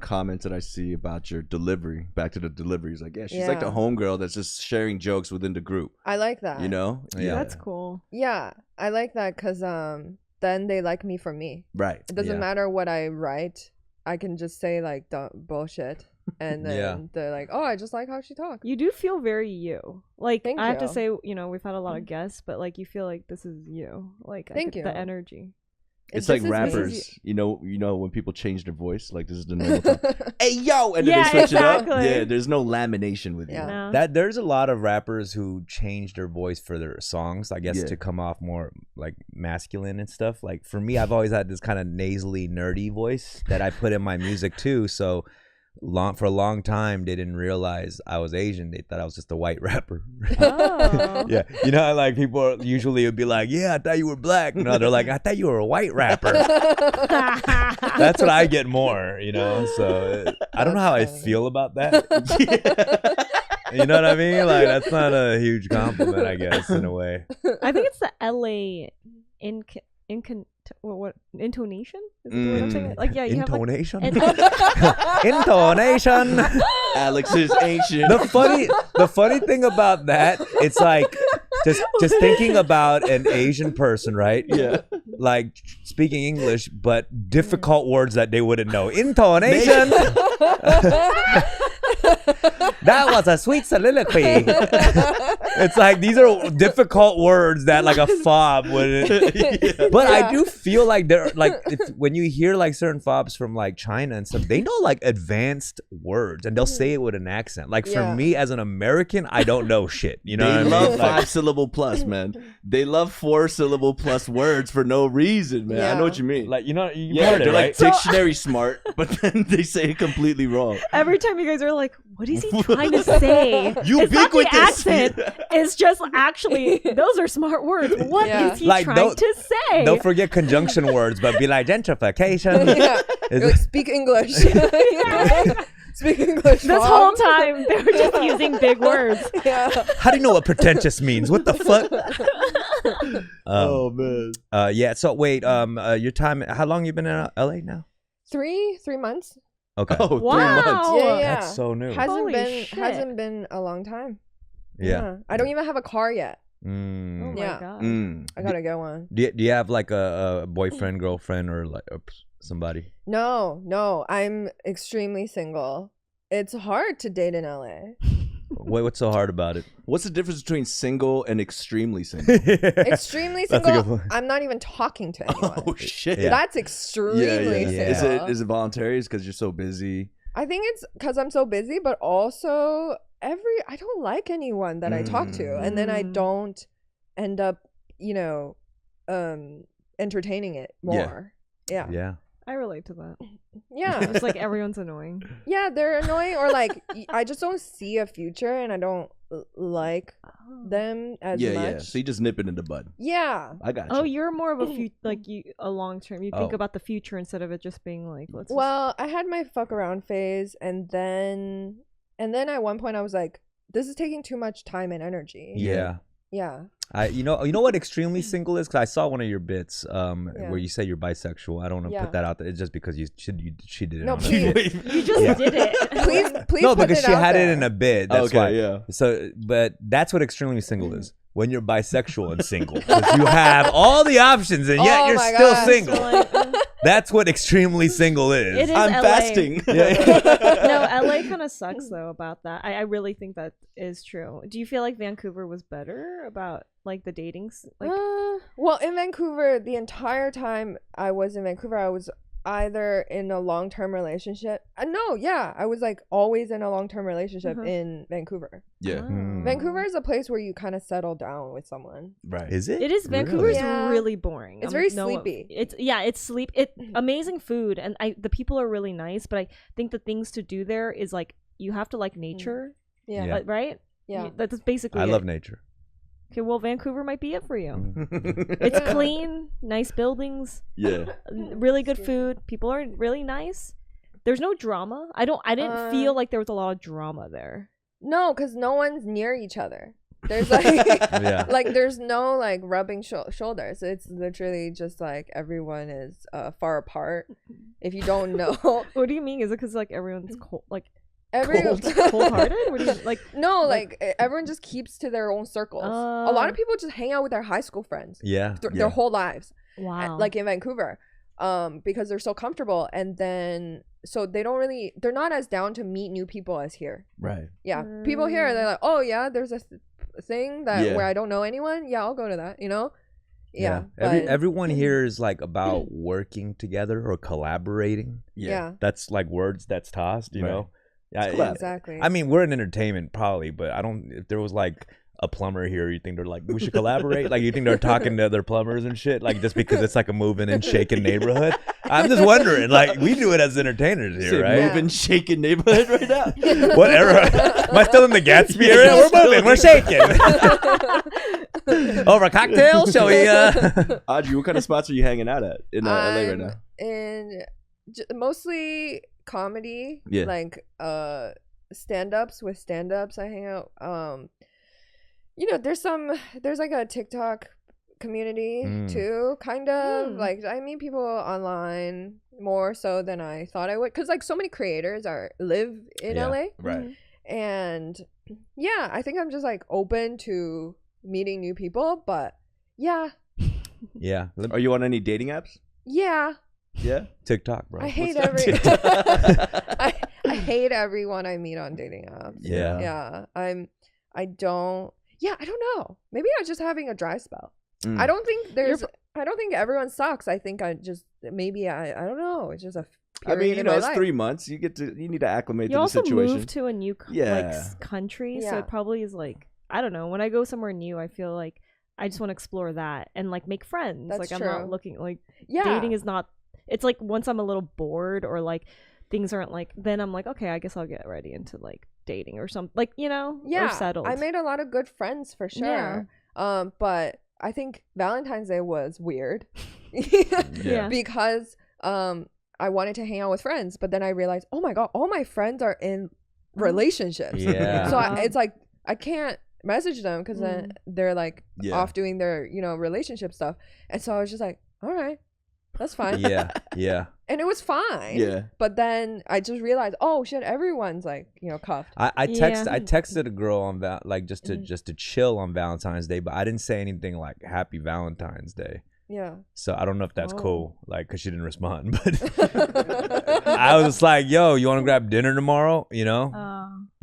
comments that I see about your delivery, back to the deliveries, like, yeah, she's like the Yeah. homegirl that's just sharing jokes within the group. I like that. You know? Yeah. That's cool. Yeah, I like that because then they like me for me. Right. It doesn't Yeah. matter what I write. I can just say like bullshit, and then Yeah. they're like, "Oh, I just like how she talks." You do feel very you. Like Thank I have to you. say, you know, we've had a lot of guests, but like you feel like this is you. Like I Thank get you. the energy. It's This like is me. rappers, you know when people change their voice, like this is the normal time. Hey yo, and then Yeah, they switch it exactly. up. Yeah, there's no lamination with Yeah. you. No. That there's a lot of rappers who change their voice for their songs, I guess, Yeah. to come off more like masculine and stuff. Like for me, I've always had this kind of nasally, nerdy voice that I put in my music too. So for a long time, they didn't realize I was Asian. They thought I was just a white rapper. Oh. Yeah, you know, how, like people usually would be like, "Yeah, I thought you were black." No, they're like, "I thought you were a white rapper." That's what I get more, you know. So I don't know how I feel about that. You know what I mean? Like that's not a huge compliment, I guess, in a way. I think it's the LA what intonation? Is it the way I'm saying it? Like yeah, you Intonation. have like Intonation. Alex is ancient. The funny thing about that, it's like just thinking about an Asian person, right? Yeah. Like speaking English, but difficult words that they wouldn't know. Intonation. That was a sweet soliloquy. It's like these are difficult words that like a FOB wouldn't. But I do feel like they're like when you hear like certain FOBs from like China and stuff, they know like advanced words and they'll say it with an accent. Like for Yeah. me as an American, I don't know shit. You know They what I mean? love Like, 5-syllable plus, man. They love 4-syllable plus words for no reason, man. I Yeah. know what you mean. like you know, you yeah, heard it, they're right? like dictionary smart, but then they say it completely wrong. every time you guys are like, what is he trying to say? Ubiquitous. It's not the accent. It's just actually those are smart words. What is Yeah. he Like, trying to say? Don't forget conjunction words, but be like gentrification. Yeah. Is You're like, speak English. Speak English. This Mom. whole time they were just using big words. Yeah. How do you know what pretentious means? What the fuck? Oh man. Yeah. So wait, your time. How long you been in LA now? 3 months. Okay. Oh, 3 Wow. months. Yeah, yeah. That's so new. Holy shit. hasn't been a long time. Yeah. I don't even have a car yet. Oh Mm. my Yeah. god. Mm. I gotta get one. Do you have like a boyfriend, girlfriend, or like somebody? No, I'm extremely single. It's hard to date in LA. Wait, what's so hard about it? What's the difference between single and extremely single? Extremely That's a good single. point. I'm not even talking to anyone. Oh shit! Yeah. That's extremely Yeah. single. Is it voluntary? Is because you're so busy? I think it's because I'm so busy, but also I don't like anyone that I talk to, and then I don't end up, entertaining it more. Yeah. Yeah. I relate to that. Yeah. It's like everyone's annoying. Yeah, they're annoying, or like I just don't see a future, and I don't like them as much. Yeah. So you just nip it in the bud. Yeah. I got you. Oh, you're more of a long term. You think Oh. about the future instead of it just being like, let's. Well, I had my fuck around phase, and then at one point I was like, this is taking too much time and energy. Yeah. Yeah. You know what extremely single is? Because I saw one of your bits where you say you're bisexual. I don't want to put that out there. It's just because she did it. No, on a please. bit. You just did it. Please. No, put because it she out had there. it in a bit. That's Okay, why. yeah. So, but that's what extremely single is. When you're bisexual and single, 'cause you have all the options and yet Oh you're my still gosh. single. So, like, That's what extremely single is. It is I'm LA. fasting. No, LA kind of sucks though about that. I really think that is true. Do you feel like Vancouver was better about like the datings? Like, Well, in Vancouver, the entire time I was in Vancouver, I was either in a long-term relationship. I was like always in a long-term relationship in Vancouver. Yeah. Mm. Vancouver is a place where you kind of settle down with someone. Right. Is it? it is. Really? Vancouver is Yeah. really boring. It's very no- sleepy. It's sleep. Amazing food, and the people are really nice. But I think the things to do there is like you have to like nature, Yeah. Yeah. right? Yeah. That's basically. I it. love nature. Okay, well, Vancouver might be it for you. Mm. It's clean, nice buildings, Yeah. really good food. People are really nice. There's no drama. I didn't feel like there was a lot of drama there. No, because no one's near each other. There's like, Yeah. like there's no like rubbing shoulders. It's literally just like everyone is far apart. If you don't know, What do you mean? Is it because like everyone's cold, like everyone cold-hearted? What do you like? No, like everyone just keeps to their own circles. A lot of people just hang out with their high school friends Yeah. their whole lives. Wow. Like in Vancouver, because they're so comfortable, and then so they're not as down to meet new people as here. Right. Yeah, people here they're like, oh yeah, there's a thing that Yeah. where I don't know anyone. Yeah, I'll go to that. Yeah. Everyone here is like about working together or collaborating. Yeah. That's like words that's tossed, you Right. know? Yeah, Collab. Exactly. I mean, we're in entertainment probably, but I don't, if there was like a plumber here, you think they're like, we should collaborate? Like, you think they're talking to other plumbers and shit? Like, just because it's like a moving and shaking neighborhood? I'm just wondering, like, we do it as entertainers here, Say right? moving, shaking neighborhood right now. Whatever. Am I still in the Gatsby area? We're moving, we're shaking. Over a cocktail, shall we? Audrey, what kind of spots are you hanging out at in LA right now? In mostly comedy. Yeah. Like stand-ups. With stand-ups I hang out. There's like a TikTok community too, kind of. Like I meet people online more so than I thought I would, because like so many creators live in LA. Right. And yeah, I think I'm just like open to meeting new people, but yeah. Yeah. Are you on any dating apps? Yeah. Yeah. TikTok, bro. I hate that I hate everyone I meet on dating apps. Yeah. Yeah. I don't know. Maybe I'm just having a dry spell. I don't think everyone sucks. I think I don't know. It's just a I mean, in my it's life. 3 months. You need to acclimate You to the also situation. moved to a new country, so Yeah. it probably is like, I don't know. When I go somewhere new, I feel like I just want to explore that and like make friends. That's like I'm true. not looking like Yeah. dating is not. It's like once I'm a little bored or like things aren't like, then I'm like, okay, I guess I'll get ready into like dating or something, like, or settled. I made a lot of good friends for sure. But I think Valentine's Day was weird. Yeah. Because I wanted to hang out with friends, but then I realized, oh my god, all my friends are in relationships. Yeah. So it's like I can't message them because then they're like off doing their relationship stuff, and so I was just like, all right, that's fine. Yeah. And it was fine. Yeah. But then I just realized, oh shit, everyone's like cuffed. I texted a girl on just to chill on Valentine's Day, but I didn't say anything like Happy Valentine's Day. Yeah. So I don't know if that's cool, like, cause she didn't respond. But I was like, "Yo, you want to grab dinner tomorrow?"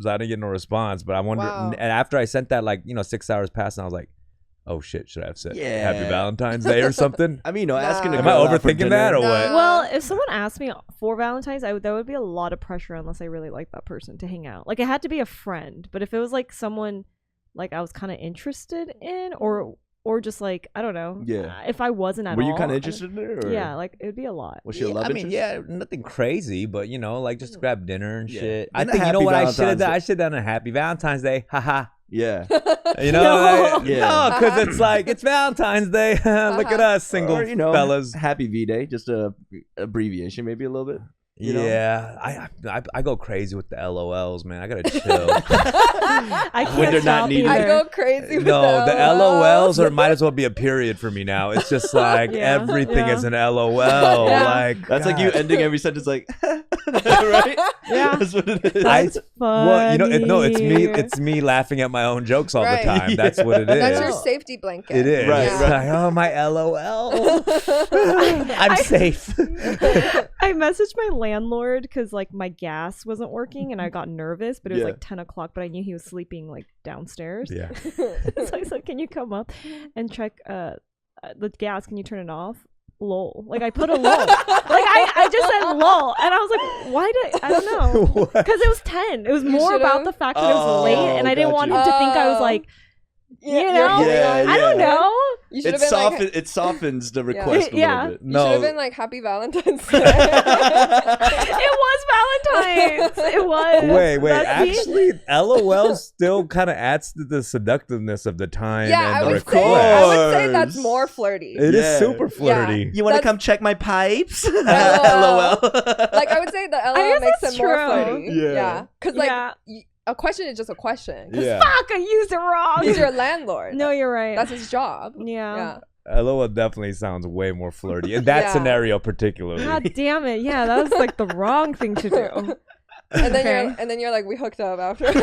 So I didn't get no response. But I wonder. Wow. And after I sent that, like, 6 hours passed, and I was like, oh shit, should I have said Happy Valentine's Day or something? I mean, asking a Am I girl out for overthinking that or dinner- what? Well, if someone asked me for Valentine's, that would be a lot of pressure unless I really liked that person to hang out. Like, it had to be a friend. But if it was like someone like I was kind of interested in, or just like, I don't know. Yeah. If I wasn't at all. Were you kind of interested in her? Or? Yeah, like it would be a lot. Was she a love I mean, interest? nothing crazy, but like just grab dinner and shit. I And a think you know happy what I should have Valentine's done. Day. I should have done a Happy Valentine's Day. Haha. Yeah. No, Yeah. because it's like it's Valentine's Day. Look at us, single Or, fellas. Happy V-Day, just a abbreviation, maybe a little bit. You know? Yeah, I go crazy with the LOLs, man. I gotta chill. I can't When they're not stop needed. I either. go crazy with No, the LOLs LOLs. or might as well be a period for me now. It's just like Yeah, everything yeah. is an LOL. Yeah. Like That's like you God. ending every sentence like, right? Yeah. That's what it is. I- Well, no, it's me. Funny. It's me laughing at my own jokes all Right. the time. That's what it is. That's your safety blanket. It is. Right, It's right. like, oh, my LOL. I'm safe. I messaged my landlord because like my gas wasn't working and I got nervous, but it was Yeah. like 10 o'clock, but I knew he was sleeping like downstairs. Yeah. So I said, can you come up and check the gas? Can you turn it off? Lol. Like I put a lol. Like I just said lol. And I was like, why did I don't know. What? Because it was 10. It was more about should've- the fact that it was late and I didn't got want you. him to think I was like, you know? Yeah, I don't know. You should It, have been like, it softens the request a Yeah. little bit. you should have No. been like Happy Valentine's Day. It was Valentine's. It was. Wait. That's- Actually, LOL still kind of adds to the seductiveness of the time yeah, and the I request. would say that's more flirty. It is Yeah. super flirty. You want to That's- come check my pipes? LOL. LOL. Like I would say the guess LOL makes that's it more true. flirty. Yeah. Yeah, because like Yeah. a question is just a question. 'Cause Yeah. Fuck, I used it wrong. he's your landlord. No, you're right. That's his job. yeah. LOL definitely sounds way more flirty in that Yeah. scenario particularly. God damn it. Yeah, that was like the wrong thing to do. And then Okay. you're like, we hooked up after. He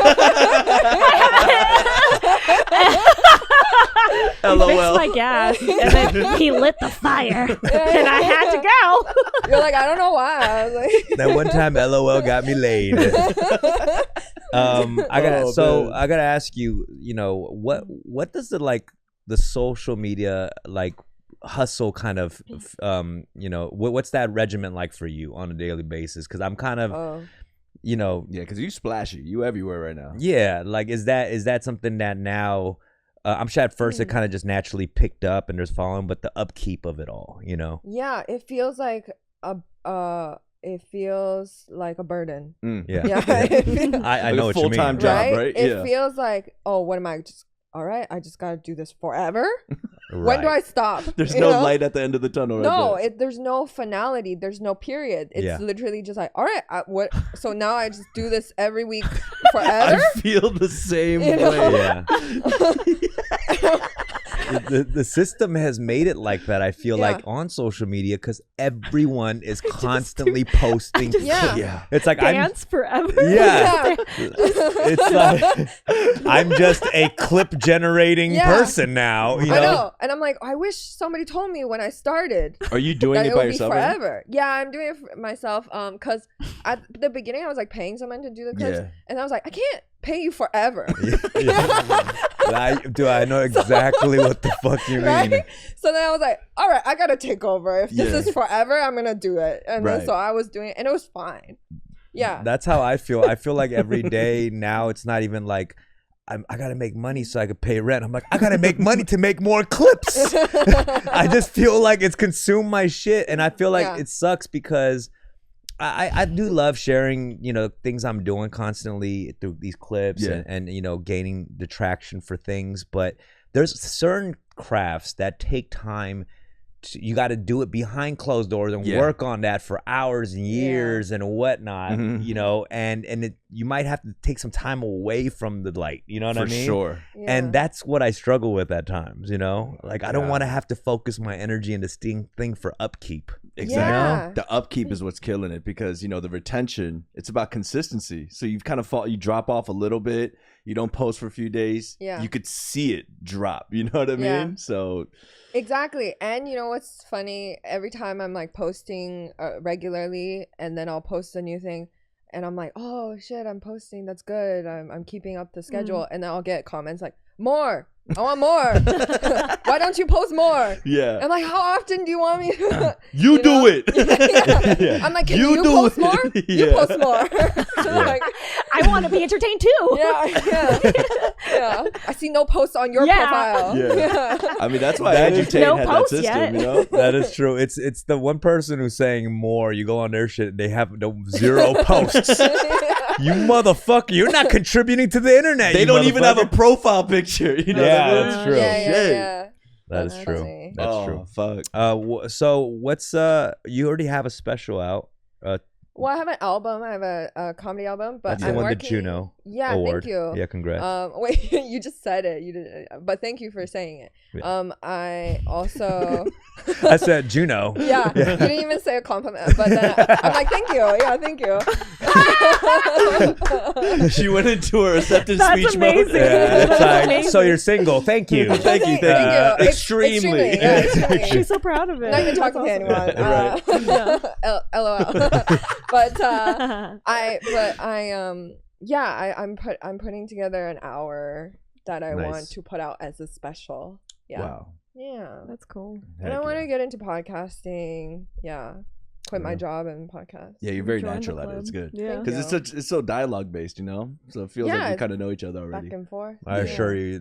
LOL. fixed my gas and then he lit the fire and I had to go. You're like, I don't know why. I was like, That one time LOL got me laid. I gotta ask you, what does the social media hustle kind of what's that regimen like for you on a daily basis? Because I'm kind of oh. Yeah, because you splashy. You everywhere right now. like is that something that now I'm sure at first it kind of just naturally picked up and there's following, but the upkeep of it all, Yeah, it feels like a burden. Yeah. Yeah. I know what you mean. Full-time job, right? It Yeah. feels like, oh, what am I just all right, I just gotta do this forever? When Right. do I stop? There's You no know? light at the end of the tunnel. No, right there's no finality. There's no period. It's Yeah. literally just like, all right, what? So now I just do this every week there. forever. I feel the same You know? way. Yeah. the system has made it like that. I feel Yeah. like on social media because everyone is constantly posting. Yeah. Yeah. It's like Dance forever. Yeah. Yeah. It's like I'm just a clip generating Yeah. person now. You I know? know, and I'm like, I wish somebody told me when I started Are you doing that it it by would be yourself? right now? forever. Yeah, I'm doing it for myself. Cause at the beginning I was like paying someone to do the clips, Yeah. and I was like, I can't pay you forever. Yeah. I know exactly what the fuck you mean. Right? So then I was like, all right, I gotta take over. If this Yeah. is forever, I'm gonna do it. And then Right. so I was doing it, and it was fine. Yeah. That's how I feel. I feel like every day now it's not even like I gotta make money so I could pay rent. I'm like, I gotta make money to make more clips. I just feel like it's consumed my shit, and I feel like Yeah. it sucks because I do love sharing, things I'm doing constantly through these clips Yeah. and gaining the traction for things. But there's certain crafts that take time. You got to do it behind closed doors and Yeah. work on that for hours and years and whatnot, Mhm. and you might have to take some time away from the light. You know what I For mean? sure. Yeah. And that's what I struggle with at times, like I don't Yeah. want to have to focus my energy in this thing for upkeep. Exactly. Yeah. The upkeep is what's killing it because the retention, it's about consistency. So you've kind of you drop off a little bit, you don't post for a few days, Yeah. you could see it drop. You know what I Yeah. mean? So Exactly. And you know what's funny? Every time I'm like posting regularly and then I'll post a new thing, and I'm like, oh shit, I'm posting. That's good. I'm keeping up the schedule, and then I'll get comments like, more. I want more. Why don't you post more? Yeah. I'm like, how often do you want me? You do it. Yeah. I'm like, can you post more? You post more. Like, I want to be entertained too. Yeah. I see no posts on your profile. Yeah. I mean, that's why Andrew Tate had that system, yet. you know? That is true. It's the one person who's saying more. You go on their shit, they have zero posts. You motherfucker, you're not contributing to the internet. They don't even have a profile picture. You know that's true. Yeah. That is true. Funny. That's true. Fuck. So what's you already have a special out? Well, I have an album. I have a comedy album, but That's I'm the one working. the Juno Yeah, Award. thank you. Yeah, congrats. Wait, you just said it. You did, but thank you for saying it. Yeah. I also. I said Juno. Yeah, you didn't even say a compliment, but then I'm like, thank you. Yeah, thank you. She went into her acceptance That's speech amazing. mode. Yeah, it's That's like, amazing. so you're single. Thank you. Thank you. Extremely. Yeah, extremely. She's so proud of it. Not even talking to anyone. LOL. I'm putting together an hour that I want to put out as a special. Yeah. Wow. Yeah. That's cool. And I want to get into podcasting. Yeah. Quit my job and podcast. Yeah, you're very Join the natural at it. club. It's good. Yeah. Because it's so dialogue based, you know? So it feels like you kind of know each other already. Back and forth. I assure you,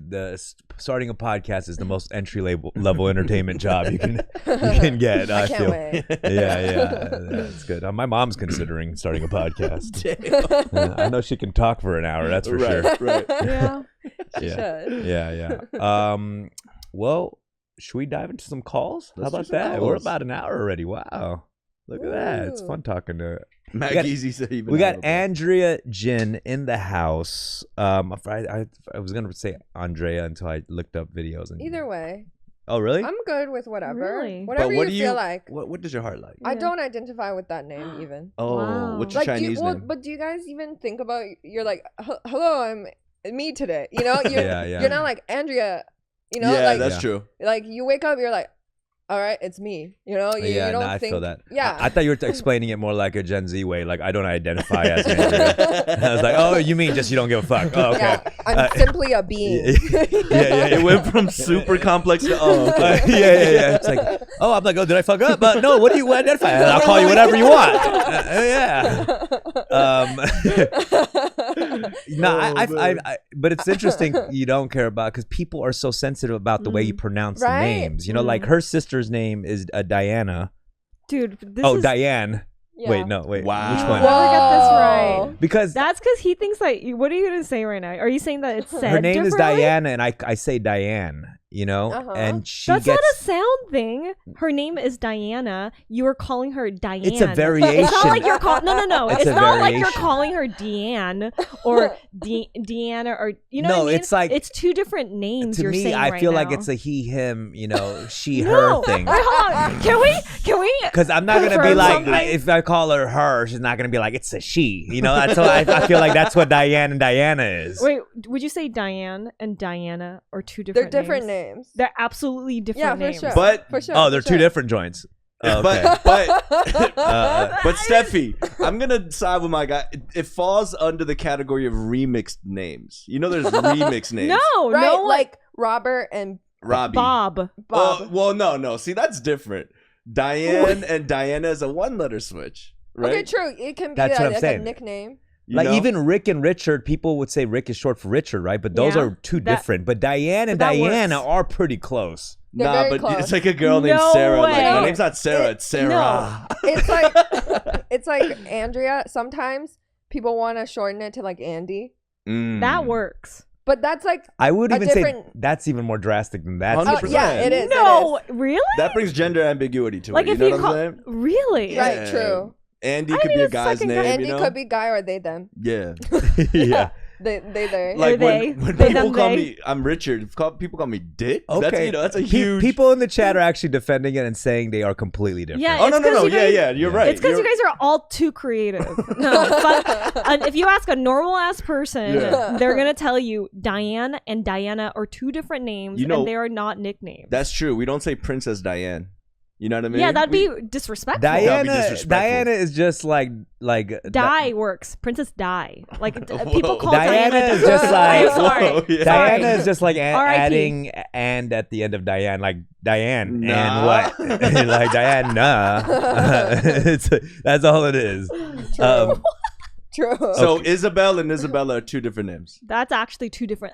starting a podcast is the most entry level entertainment job you can get. I can't feel. wait. Yeah, that's good. My mom's considering starting a podcast. I know she can talk for an hour. That's for sure. Right. Yeah. Yeah. Well, should we dive into some calls? How about that? We're about an hour already. Wow. Look at that. It's fun talking to Mac Easy said even we got Andrea Jin in the house. I was gonna say Andrea until I looked up videos. And Either way. Oh really? I'm good with whatever. Really? Whatever what you feel like. What does your heart like? I don't identify with that name even. Oh, Wow. what's your Chinese name? But do you guys even think about? You're like, hello, I'm me today. You know, you're not like Andrea. You know, like that's true. Like you wake up, you're like, all right, it's me. You know, you don't I think. feel that. Yeah, I thought you were explaining it more like a Gen Z way. Like I don't identify as Andrea. I was like, oh, you mean just you don't give a fuck? Oh, okay. Yeah, I'm simply a being. Yeah. It went from super complex to Okay. Yeah. It's like, oh, I'm like, oh, did I fuck up? But no, what do you identify? I'll call you whatever you want. Yeah. But it's interesting you don't care about because people are so sensitive about the way you pronounce the names. You know, like her sister's name is Diana. Dude, Diane. Yeah. Wait. Wow. Which one? I got this right. Because that's because he thinks like, what are you gonna say right now? Are you saying that it's said her name is differently? Diana, and I say Diane. You know, and that's not a sound thing. Her name is Diana. You are calling her Diane. It's a variation. It's not like you're calling. No. It's a not like variation. you're calling her Deanne or Deanna or you know. No, what I mean? it's like it's two different names. To you're me, saying I right feel now. like it's a he, him. You know, she, No. her thing. Wait, hold on. Can we? Because I'm not gonna be confirm like something? if I call her, she's not gonna be like it's a she. You know, that's what I feel like that's what Diane and Diana is. Wait, would you say Diane and Diana are two They're different? different names. They're absolutely different names. Sure. But for sure. Oh, they're for two sure. different joints. Oh, okay. but Steffi, I'm gonna side with my guy. It falls under the category of remixed names. You know, there's remixed names. No, Right, no, like Robert and Robbie. Bob. Well, no. See, that's different. Diane and Diana is a one-letter switch, right? Okay, true. It can be That's what I'm like a saying. nickname. You Like know? even Rick and Richard, people would say Rick is short for Richard, right? But those Yeah, are two that- different. But Diane and but that Diana works. are pretty close. They're Nah, very but close. it's like a girl named No Sarah. Like way. my name's not Sarah, it's Sarah. It's like Andrea. Sometimes people want to shorten it to like Andy, That works. but that's like I would A even say different- that's even more drastic than that. 100%. yeah, it is. No, really? That brings gender ambiguity to Like it. if You know you what call, I'm saying? really? It is. Right, true. Andy I could mean, be a it's guy's second name. guy. Andy you know? could be guy or they them. Yeah. Yeah. They. Like They. when They, people them, call they. me, I'm Richard. People call me Dick. Okay. That's a huge. People in the chat are actually defending it and saying they are completely different. Yeah. Oh it's no. 'cause you guys- Yeah. You're right. It's because you guys are all too creative. No, but if you ask a normal ass person, Yeah. they're gonna tell you Diane and Diana are two different names, You know- and they are not nicknames. That's true. We don't say Princess Diane. You know what I mean? Yeah, that'd be disrespectful. Diana is just like Di works. Princess Di. Like people call Diana Diana is just like sorry. Yeah. Diana is just like R.I.P. adding and at the end of Diane, like Diane Nah. and what? Like Diane, nah. That's all it is. True. So Isabel and Isabella are two different names. That's actually two different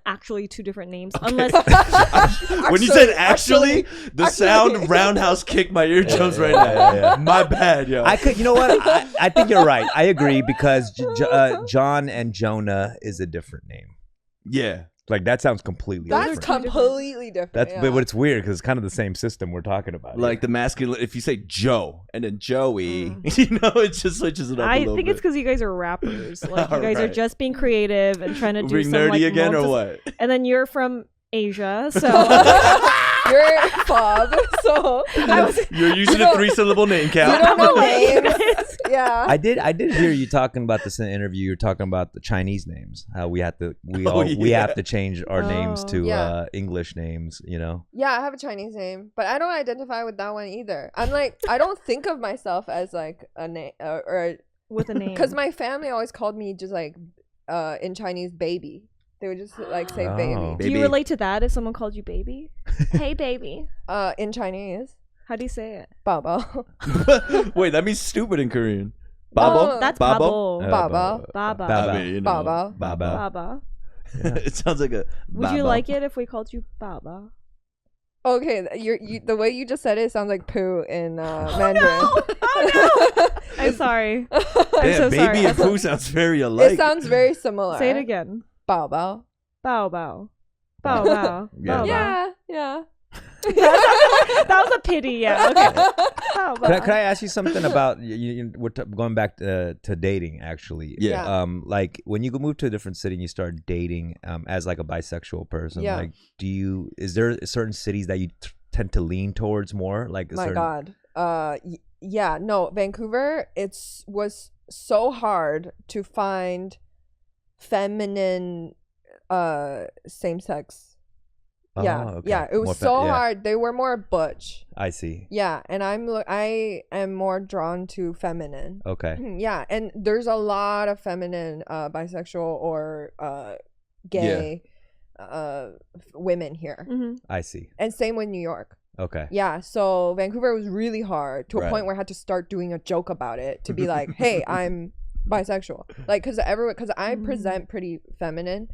names. Okay. Unless When you said actually, the sound roundhouse kicked my eardrums right now. Yeah. My bad, yo. I could, you know what? I think you're right. I agree because John and Jonah is a different name. Yeah. Like that sounds completely That's different. completely different. That's but it's weird because it's kind of the same system we're talking about. Like the masculine, if you say Joe and then Joey, you know, it just switches it up a I little think bit. it's because you guys are rappers. Like you guys are Alright. just being creative and trying to do Being some nerdy like again or what? And then you're from Asia, so You're FOB, so You're using a 3-syllable name you count. don't know Like- names. Yeah. I did hear you talking about this in an interview. You're talking about the Chinese names. How we have to we have to change our names to Yeah. English names. You know. Yeah, I have a Chinese name, but I don't identify with that one either. I'm like, I don't think of myself as like a name or with a name. because my family always called me just like in Chinese baby. They would just like say Oh. baby. Do you relate to that if someone called you baby? Hey baby. In Chinese, How do you say it? baba. Wait, that means stupid in Korean. Babo? That's Babo? Babo. Baba. Baba. I mean, you know, Baba. Baba. Baba. It sounds like a. Would you baba. like it if we called you Baba? Okay, you the way you just said it sounds like poo in Mandarin. I'm sorry. I'm Damn, so baby sorry. and poo sounds very alike. It sounds very similar. Say it again. Bao bao. Bow bow. Bow bow. Yeah. Bow, bow. Yeah. That was a pity, yeah. Okay. Bow, bow. Could I ask you something about we're going back to dating actually? Yeah. Like when you move to a different city and you start dating as like a bisexual person, Yeah. like is there certain cities that you tend to lean towards more? Like a My certain... God. Yeah. No, Vancouver. Was so hard to find feminine, same sex. Yeah, okay. yeah. It was More so yeah. hard. They were more butch. I see. Yeah, and I am more drawn to feminine. Okay. Yeah, and there's a lot of feminine, bisexual or gay, women here, Mhm. I see. and same with New York. Okay. Yeah, so Vancouver was really hard to a Right. point where I had to start doing a joke about it to be like, "Hey, I'm bisexual," like because I present pretty feminine,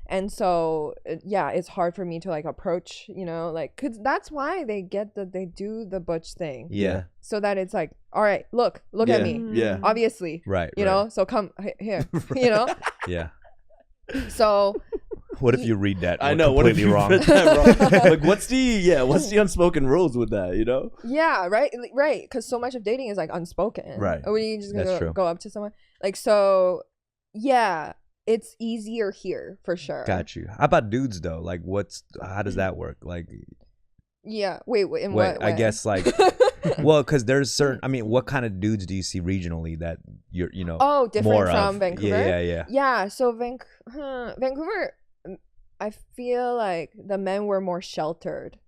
and so yeah, it's hard for me to like approach, like because that's why they do the butch thing, Yeah. so that it's like, all right, look Yeah. at me, Yeah. obviously, Right. you right. know, so come here, Yeah. so What if you read that? I know. What if completely you wrong? read that wrong? Like, what's the unspoken rules with that? You know? yeah, right, because so much of dating is like unspoken, Right. or when you just That's true. go up to someone, like, so yeah, it's easier here for sure. Got you. How about dudes though? Like, how does that work? Like, Yeah. Wait. In what I way? guess like, well, because there's certain. I mean, what kind of dudes do you see regionally that you're, Oh, different more from of? Vancouver. Yeah. Yeah. So Vancouver, I feel like the men were more sheltered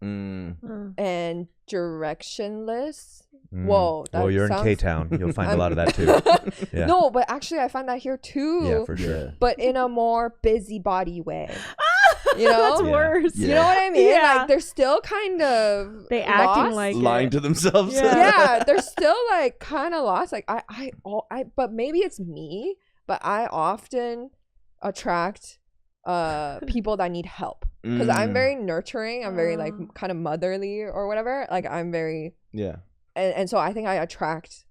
and directionless. Whoa. That Well, you're in sounds- K-Town. You'll find a lot of that too. Yeah. No, but actually, I find that here too. Yeah, for sure. But in a more busybody way. You know? That's Yeah. worse. You know what I mean? Yeah. Like they're still kind of They acting lost. like Lying it. to themselves. Yeah, they're still like kind of lost. Like I but maybe it's me, but I often attract people that need help because I'm very nurturing. I'm very like kind of motherly or whatever. Like I'm very Yeah. and so I think I attract.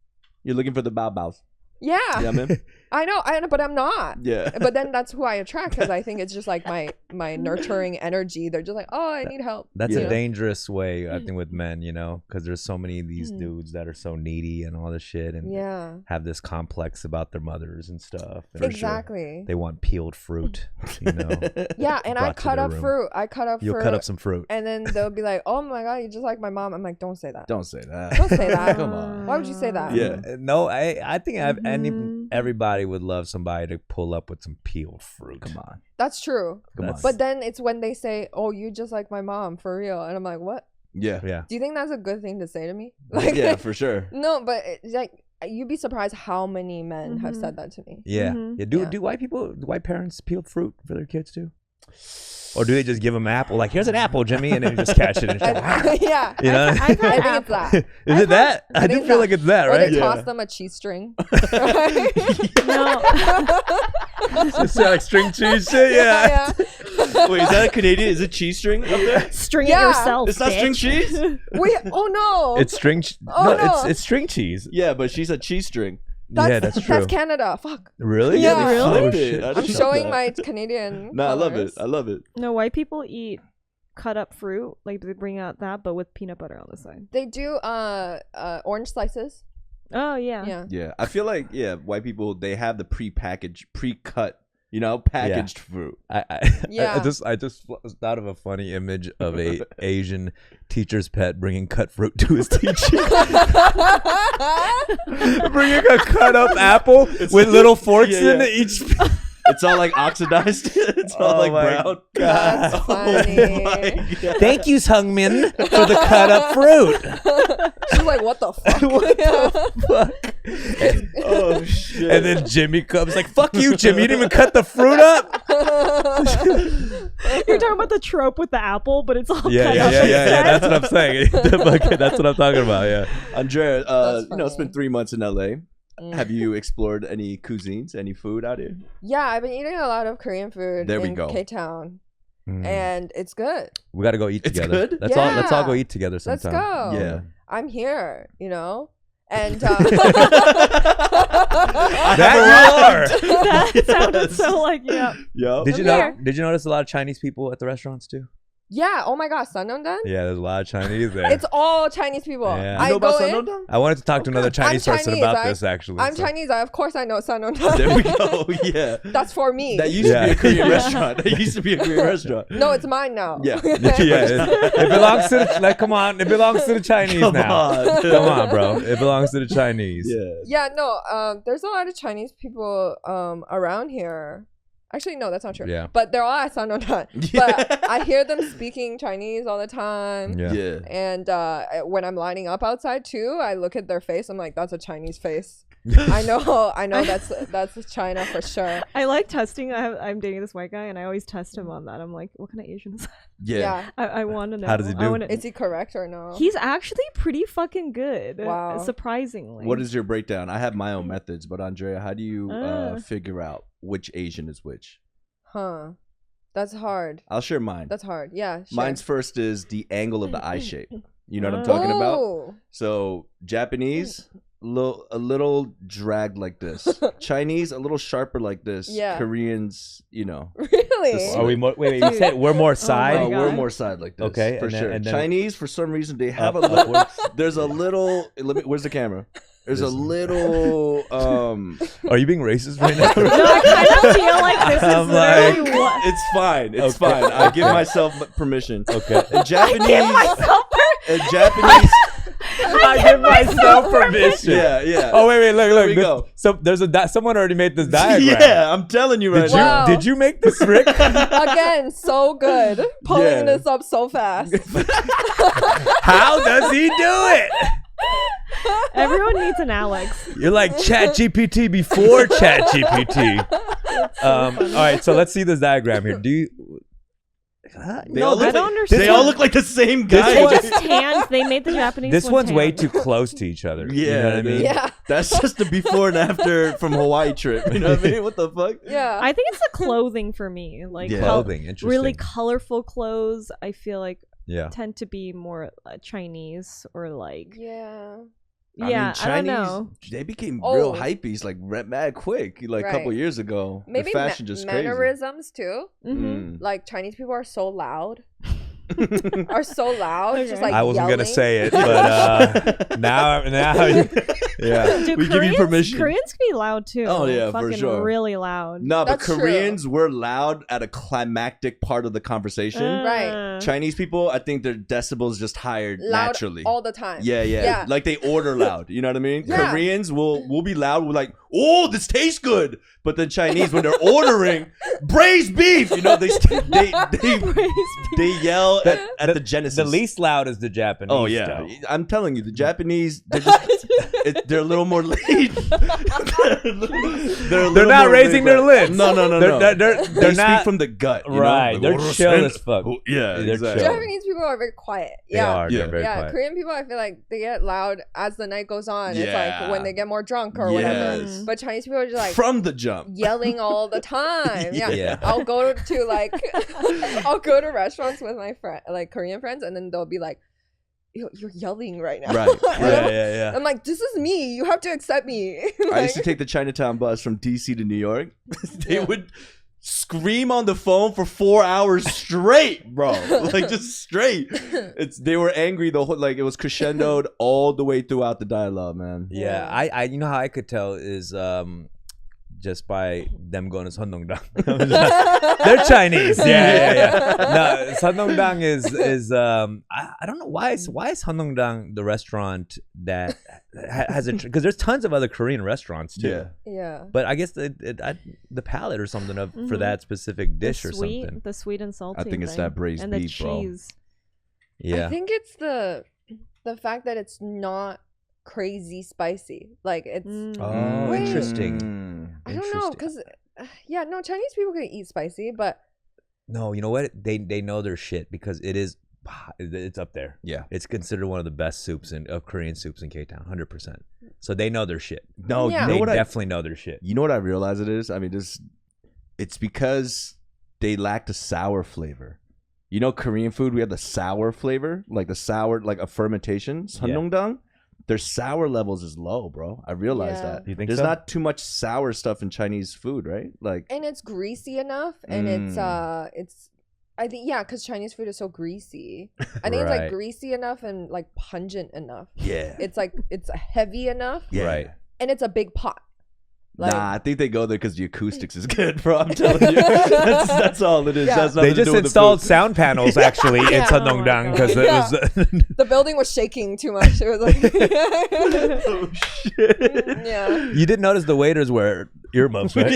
You're looking for the bow bows. Yeah, Yeah, man. I know, but I'm not. Yeah. But then that's who I attract because I think it's just like my nurturing energy. They're just like, oh, I need help. That's you a know? dangerous way, I think, with men, because there's so many of these dudes that are so needy and all this shit and Yeah, have this complex about their mothers and stuff. And exactly. They want peeled fruit, Yeah, and I brought to cut their up room. fruit. You'll cut up some fruit. and then they'll be like, "Oh my god, you just like my mom." I'm like, "Don't say that. Don't say that. Don't say that. Come on. Why would you say that?" Yeah. No, I think Mhm. everybody would love somebody to pull up with some peeled fruit. Come on. That's true. Come on. That's- But then it's when they say, "Oh, you just like my mom for real," and I'm like, "What?" Yeah. Yeah. Do you think that's a good thing to say to me? Yeah, for sure. No, but it's like you'd be surprised how many men have said that to me. Yeah. Mhm. Yeah. Do white parents peel fruit for their kids too? Or do they just give them an apple? Like, here's an apple, Jimmy, and then you just catch it and Yeah. you know? I think it's that. Is it that? I do think feel that. like it's that, Or right? they toss them a cheese string. No. Just like string cheese shit, yeah. Wait, is that a Canadian? Is it cheese string up there? String Yeah. it yourself. It's not string bitch. cheese? Oh no. It's string. Oh, no. It's string cheese. Yeah, but she's a cheese string. Yeah, that's true. That's Canada. Fuck. Really? Yeah. they Oh, flipped shit. it. I I'm didn't know showing that. my Canadian. No, I love it. colors. I love it. No, white people eat cut up fruit. Like they bring out that, but with peanut butter on the side. They do orange slices. Oh yeah. Yeah. Yeah, I feel like white people, they have the pre-cut, packaged fruit. Yeah. I just thought of a funny image of a Asian teacher's pet bringing cut fruit to his teacher. Bringing a cut up apple with little forks in each. It's all like oxidized. It's all like my brown. That's Oh funny. my God. Thank you, Sungmin, for the cut up fruit. She's like, what the fuck? Fuck. Oh shit. And then Jimmy comes like, "Fuck you, Jimmy! You didn't even cut the fruit up." You're talking about the trope with the apple, but it's all Yeah. cut up instead. That's what I'm saying. That's what I'm talking about. Yeah. Andrea, That's it's been 3 months in LA. Mm. Have you explored any cuisines, any food out here? Yeah, I've been eating a lot of Korean food There we in go. K-Town, Mm. and it's good. We got to go eat It's together. good? Let's all go Yeah. eat together Let's sometime. go. Yeah. I'm here, and That That sounded so like yeah. Yo. Did you I'm know? here. Did you notice a lot of Chinese people at the restaurants too? yeah. Oh my gosh, Nong Dang. Yeah, there's a lot of Chinese there. It's all Chinese people. Yeah. I You know about go in. Nong Dang? I wanted to talk to another Chinese person Chinese, about I- this actually. I'm so- Chinese. Of course, I know Nong There Dang. we go. Yeah. That's for me. That used to be a Korean restaurant. That used to be a Korean restaurant. No, it's mine now. Yeah. It belongs to the, like. Come on, it belongs to the Chinese Come now. on. Come on, bro. It belongs to the Chinese. Yeah. Yeah, no, there's a lot of Chinese people around here. Actually, no, that's not true. Yeah. But they're all at Sanondan. But I hear them speaking Chinese all the time. Yeah. Yeah. And when I'm lining up outside too, I look at their face. I'm like, that's a Chinese face. I know that's China for sure. I like testing. I'm dating this white guy, and I always test him on that. I'm like, what kind of Asian is that? Yeah. I want to know. How does he do? I wanna, Is he correct or no? He's actually pretty fucking good. Wow. Surprisingly. What is your breakdown? I have my own methods, but Andrea, how do you Ah. figure out which Asian is which? Huh. That's hard. I'll share mine. That's hard. Yeah. Sure. Mine's first is the angle of the eye shape. You know what I'm talking about? Ooh. So Japanese, a little dragged like this. Chinese, a little sharper like this. Yeah. Koreans, Really? Are we more? Wait. You said we're more side. my we're God. more side like this. Okay, for and then- sure. and then- Chinese, for some reason, they have a Up- little. upwards? There's a little. Where's the camera? There's a little. Are you being racist right now? No, I kind of feel like this is I'm like- literally what. It's fine. It's Okay. fine. I give myself permission. Okay. And Japanese. myself Japanese. I give myself permission. Yeah. Oh wait, look. we This- go. So there's someone already made this diagram. Yeah, I'm telling you right Did you now. Wow. did you make this, Rick? Again, so good. Pulling Yeah. this up so fast. How does he do it? Everyone needs an Alex. You're like Chat GPT before Chat GPT. All right, so let's see this diagram here. Do you? They all I look don't like, understand. They all look like the same guy. They just tanned. They made the Japanese. This one one's way tan. too close to each other. Yeah, you know what I mean? Yeah. That's just the before and after from Hawaii trip. You know what I mean? What the fuck? Yeah. I think it's the clothing for me. Like Yeah. Clothing, interesting. really colorful clothes. I feel like Yeah. tend to be more Chinese or like yeah. yeah. I don't know. They became Oh. real hypees like mad quick, like a couple Right. years ago. Maybe the fashion just crazy. mannerisms too. Mm-hmm. Like Chinese people are so loud. Are so loud. Okay. Just like I wasn't gonna yelling. say it, but now yeah. Dude, We give you Koreans- permission. Koreans can be loud too. Oh, yeah, for Fucking sure. really loud. No, but That's true. Koreans were loud at a climactic part of the conversation. Right. Chinese people, I think their decibels just higher Loud naturally. all the time. Yeah. Yeah. Like they order loud. You know what I mean? Yeah. Koreans will be loud. oh, this tastes good. But the Chinese, when they're ordering braised beef, you know, they yell at the genesis. The least loud is the Japanese. Oh yeah, style. I'm telling you, the Japanese, they're a little more lead. They're not raising their lips. No. They're They not speak from the gut, you right. know? They're chill as fuck. Yeah, They're exactly. chill. Japanese people are very quiet. They Yeah. are. They're very quiet. Korean people, I feel like they get loud as the night goes on. It's Yeah. like when they get more drunk or whatever. Yes. But Chinese people are just like From the jump. yelling all the time. Yeah. Yeah. I'll go to like I'll go to restaurants with my friend, like Korean friends, and then they'll be like, you're yelling right now. Right. Yeah. I'm like, this is me. You have to accept me. I used to take the Chinatown bus from DC to New York. They would scream on the phone for 4 hours straight, bro. Like just straight. They were angry the whole, like it was crescendoed all the way throughout the dialogue, man. Yeah, I you know how I could tell is just by them going to Nong Dang. They're Chinese. Yeah. No, Nong Dang is I don't know why is Nong Dang the restaurant that has a because there's tons of other Korean restaurants too. Yeah. Yeah. But I guess the palate or something of for that specific dish or something. The sweet and salty. I think it's thing. that braised and beef, the bro. cheese. Yeah. I think it's the fact that it's not crazy spicy. Like it's Oh, Wait. interesting. I don't know because Chinese people can eat spicy, but No, you know what? They know their shit because it's up there. Yeah. It's considered one of the best soups of Korean soups in K-Town, 100%. So they know their shit. No, Yeah. you know They what definitely know their shit. you know what I realize it is? I mean, it's because they lack the sour flavor. You know, Korean food, we have the sour flavor, like the sour, like a fermentation. Nong Dang, their sour levels is low, bro. I realize Yeah. that. You think There's so? not too much sour stuff in Chinese food, right? Like, and it's greasy enough, and it's I think because Chinese food is so greasy. I think it's Right. like greasy enough and like pungent enough. yeah. It's like it's heavy enough, Yeah. Right. and it's a big pot. Like, Nah, I think they go there because the acoustics is good, bro. I'm telling you. That's all it is. Yeah. That's They nothing to just do with the installed food. sound panels actually in Yeah. Nong Dang because it was. the building was shaking too much. It was like, Oh, shit. yeah. You didn't notice the waiters wear earmuffs, right?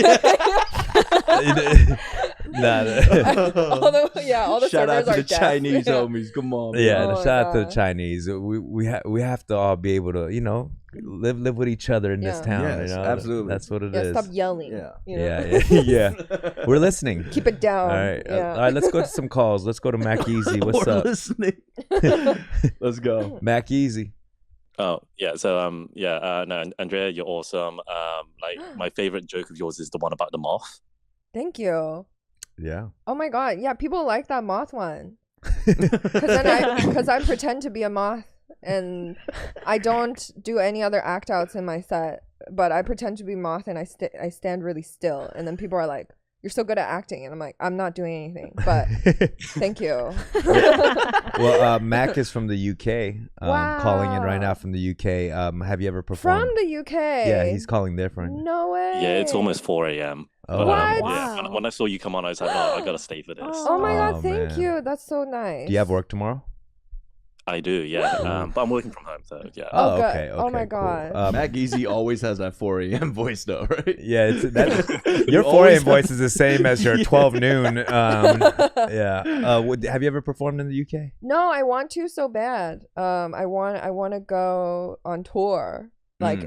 Nah, all the Shout out servers to are the deaf. Chinese Yeah. homies. Come on. yeah, Oh my shout out to the God. Chinese. We have to all be able to live with each other in this Yeah. town. Yes, absolutely. That's what it Yeah, is. stop yelling. Yeah. you know? Yeah. We're listening. Keep it down. All right, Yeah. all right. Let's go to some calls. Let's go to Mac Easy. What's We're up, listening. Let's go. Mac Easy? Oh yeah, so no, Andrea, you're awesome. Like my favorite joke of yours is the one about the moth. Thank you. Yeah. Oh my God. Yeah, people like that moth one. Because I pretend to be a moth and I don't do any other act outs in my set, but I pretend to be moth and I stand really still, and then people are like, "You're so good at acting," and I'm like, "I'm not doing anything," but thank you. Well, Mac is from the UK. Calling in right now Wow. from the UK. Have you ever performed? From the UK. Yeah, he's calling there for. No way. Yeah, it's almost 4 a.m. Oh, What? Yeah, when I saw you come on, I was like, oh, I gotta stay for this. Oh my Oh, God, thank man. you. That's so nice. Do you have work tomorrow? I do, yeah. But I'm working from home, so yeah. Oh, good. okay. Oh my cool. God. Mac Easy always has that 4 a.m. voice, though, right? Yeah, your You 4 always a.m. voice is the same as your 12 noon. Yeah. Have you ever performed in the UK? No, I want to so bad. I want to go on tour, like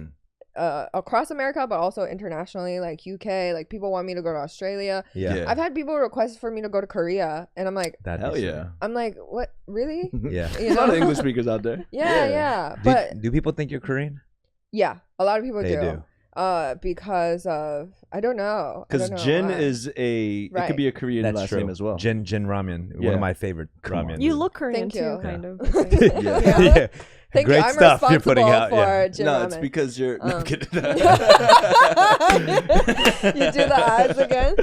across America, but also internationally, like UK. Like people want me to go to Australia. Yeah. I've had people request for me to go to Korea, and I'm like, Hell yeah. I'm like, what? Really? Yeah. You A lot of know? English speakers out there. Yeah. But Do people think you're Korean? yeah, a lot of people They do. Because of I don't know. Because Jin why. is it Right. could be a Korean That's last true. name as well. Jin Ramen, one Yeah. of my favorite Come on. ramen. You look Korean Thank too, you. kind of. Yeah. Yeah. Thank Great you. I'm stuff you're responsible putting out. for Yeah. Jin No, it's ramen. because you're. No, I'm Um, kidding. You do the ads again.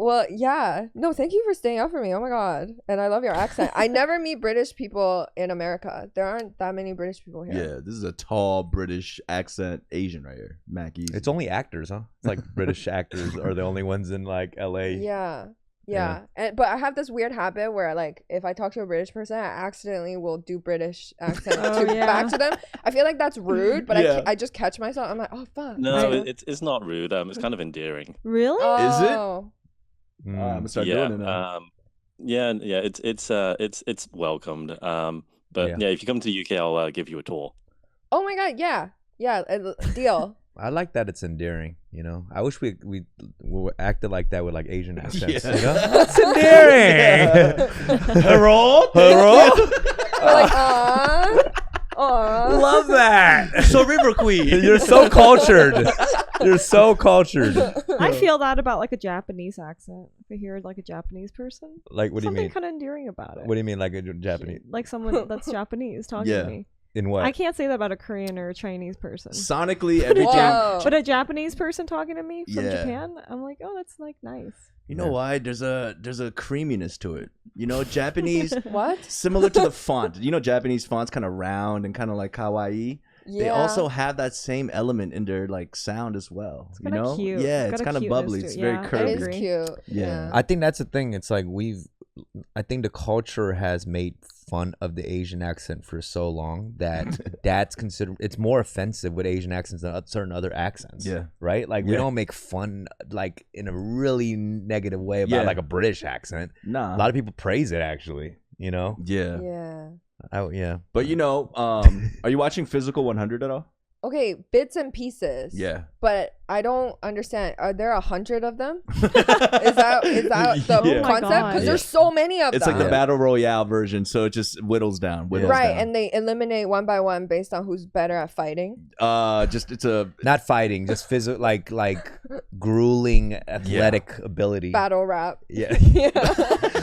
Well, yeah. No, thank you for staying up for me. Oh my God. And I love your accent. I never meet British people in America. There aren't that many British people here. Yeah, this is a tall British accent Asian right here. Mac Easy. It's only actors, huh? It's like British actors are the only ones in like LA. Yeah. Yeah. But I have this weird habit where like if I talk to a British person, I accidentally will do British accent back to them. I feel like that's rude, but I just catch myself. I'm like, oh fuck. No, it's not rude. It's kind of endearing. Really? Is it? Oh. I'm gonna start doing it now. Yeah. It's welcomed. But if you come to the UK, I'll give you a tour. Oh my god, yeah. Deal. I like that it's endearing, you know. I wish we acted like that with like Asian accents. Yeah. You know? It's endearing. Hello? Like, Love that. So River Queen. You're so cultured. You're so cultured. I feel that about like a Japanese accent. If I hear like a Japanese person, Like, what do you mean? something kind of endearing about it. What do you mean, like a Japanese? Like someone that's Japanese talking to me. In what? I can't say that about a Korean or a Chinese person. Sonically, everything. Whoa. But a Japanese person talking to me from Yeah. Japan, I'm like, oh, that's like nice. You know why? There's a creaminess to it. You know, Japanese. What? Similar to the font. You know, Japanese font's kind of round and kind of like kawaii. Yeah. They also have that same element in their like sound as well. It's You kinda know? cute. Yeah, It's it's got a kind of cuteness bubbly. to It's it. very Yeah, I curvy. It is agree. cute. Yeah. I think that's the thing. It's like I think the culture has made fun of the Asian accent for so long that that's considered, it's more offensive with Asian accents than certain other accents. Yeah. Right? Like we Yeah. don't make fun like in a really negative way about Yeah. like a British accent. Nah. A lot of people praise it actually, you know? Yeah. Yeah. Yeah. But you know, are you watching Physical 100 at all? Okay, bits and pieces. Yeah. But I don't understand. Are there 100 of them? Is that the Yeah. Oh my concept? God. Because there's so many of It's them. like the Yeah. battle royale version, so it just whittles down. Right, and they eliminate one by one based on who's better at fighting. just it's a Not fighting, just physical, like grueling athletic ability. Battle rap. Yeah. Yeah.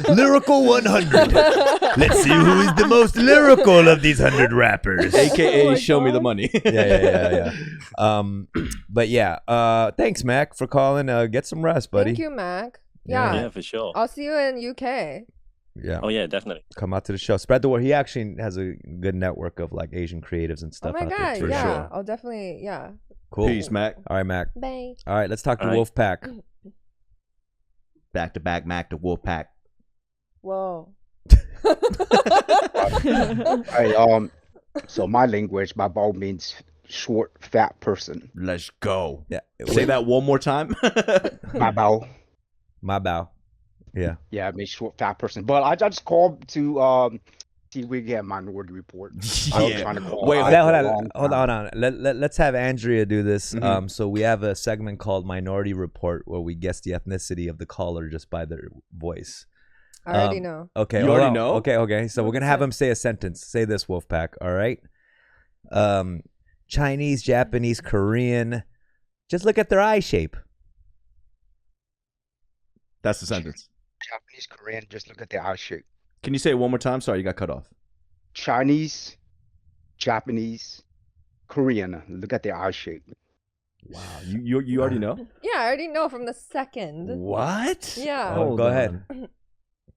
Lyrical 100. Let's see who is the most lyrical of these 100 rappers. AKA Oh my show me the God. money. Yeah. But yeah, thanks, Mac, for calling. Get some rest, buddy. Thank you, Mac. Yeah. Yeah. Yeah, for sure. I'll see you in UK. Yeah, Oh yeah, definitely. come out to the show. Spread the word. He actually has a good network of like Asian creatives and Oh stuff my out god, there. For yeah. sure. I'll definitely, yeah. Cool. Peace, Mac. All right, Mac. Bye. All right, let's talk to All right. Wolfpack. Back to back, Mac to Wolfpack. Whoa. Hey, so my language, my bao means short, fat person. Let's go. Yeah. Say that one more time. My bao. My bow. Yeah. Yeah, it means short, fat person. But I just called to see if we get a minority report. I was trying to call. Wait, out Hold for a on. long Hold time. on. Let's have Andrea do this. Mhm. So we have a segment called Minority Report where we guess the ethnicity of the caller just by their voice. I already know. Okay. You hold already on. know? Okay. So we're gonna have him say a sentence. Say this, Wolfpack. All right. Chinese, Japanese, Korean. Just look at their eye shape. That's the sentence. Japanese, Korean, just look at the eye shape. Can you say it one more time? Sorry, you got cut off. Chinese, Japanese, Korean, look at the eye shape. Wow, you already know. Yeah, I already know from the second. What? Yeah. Oh, Hold go on. ahead.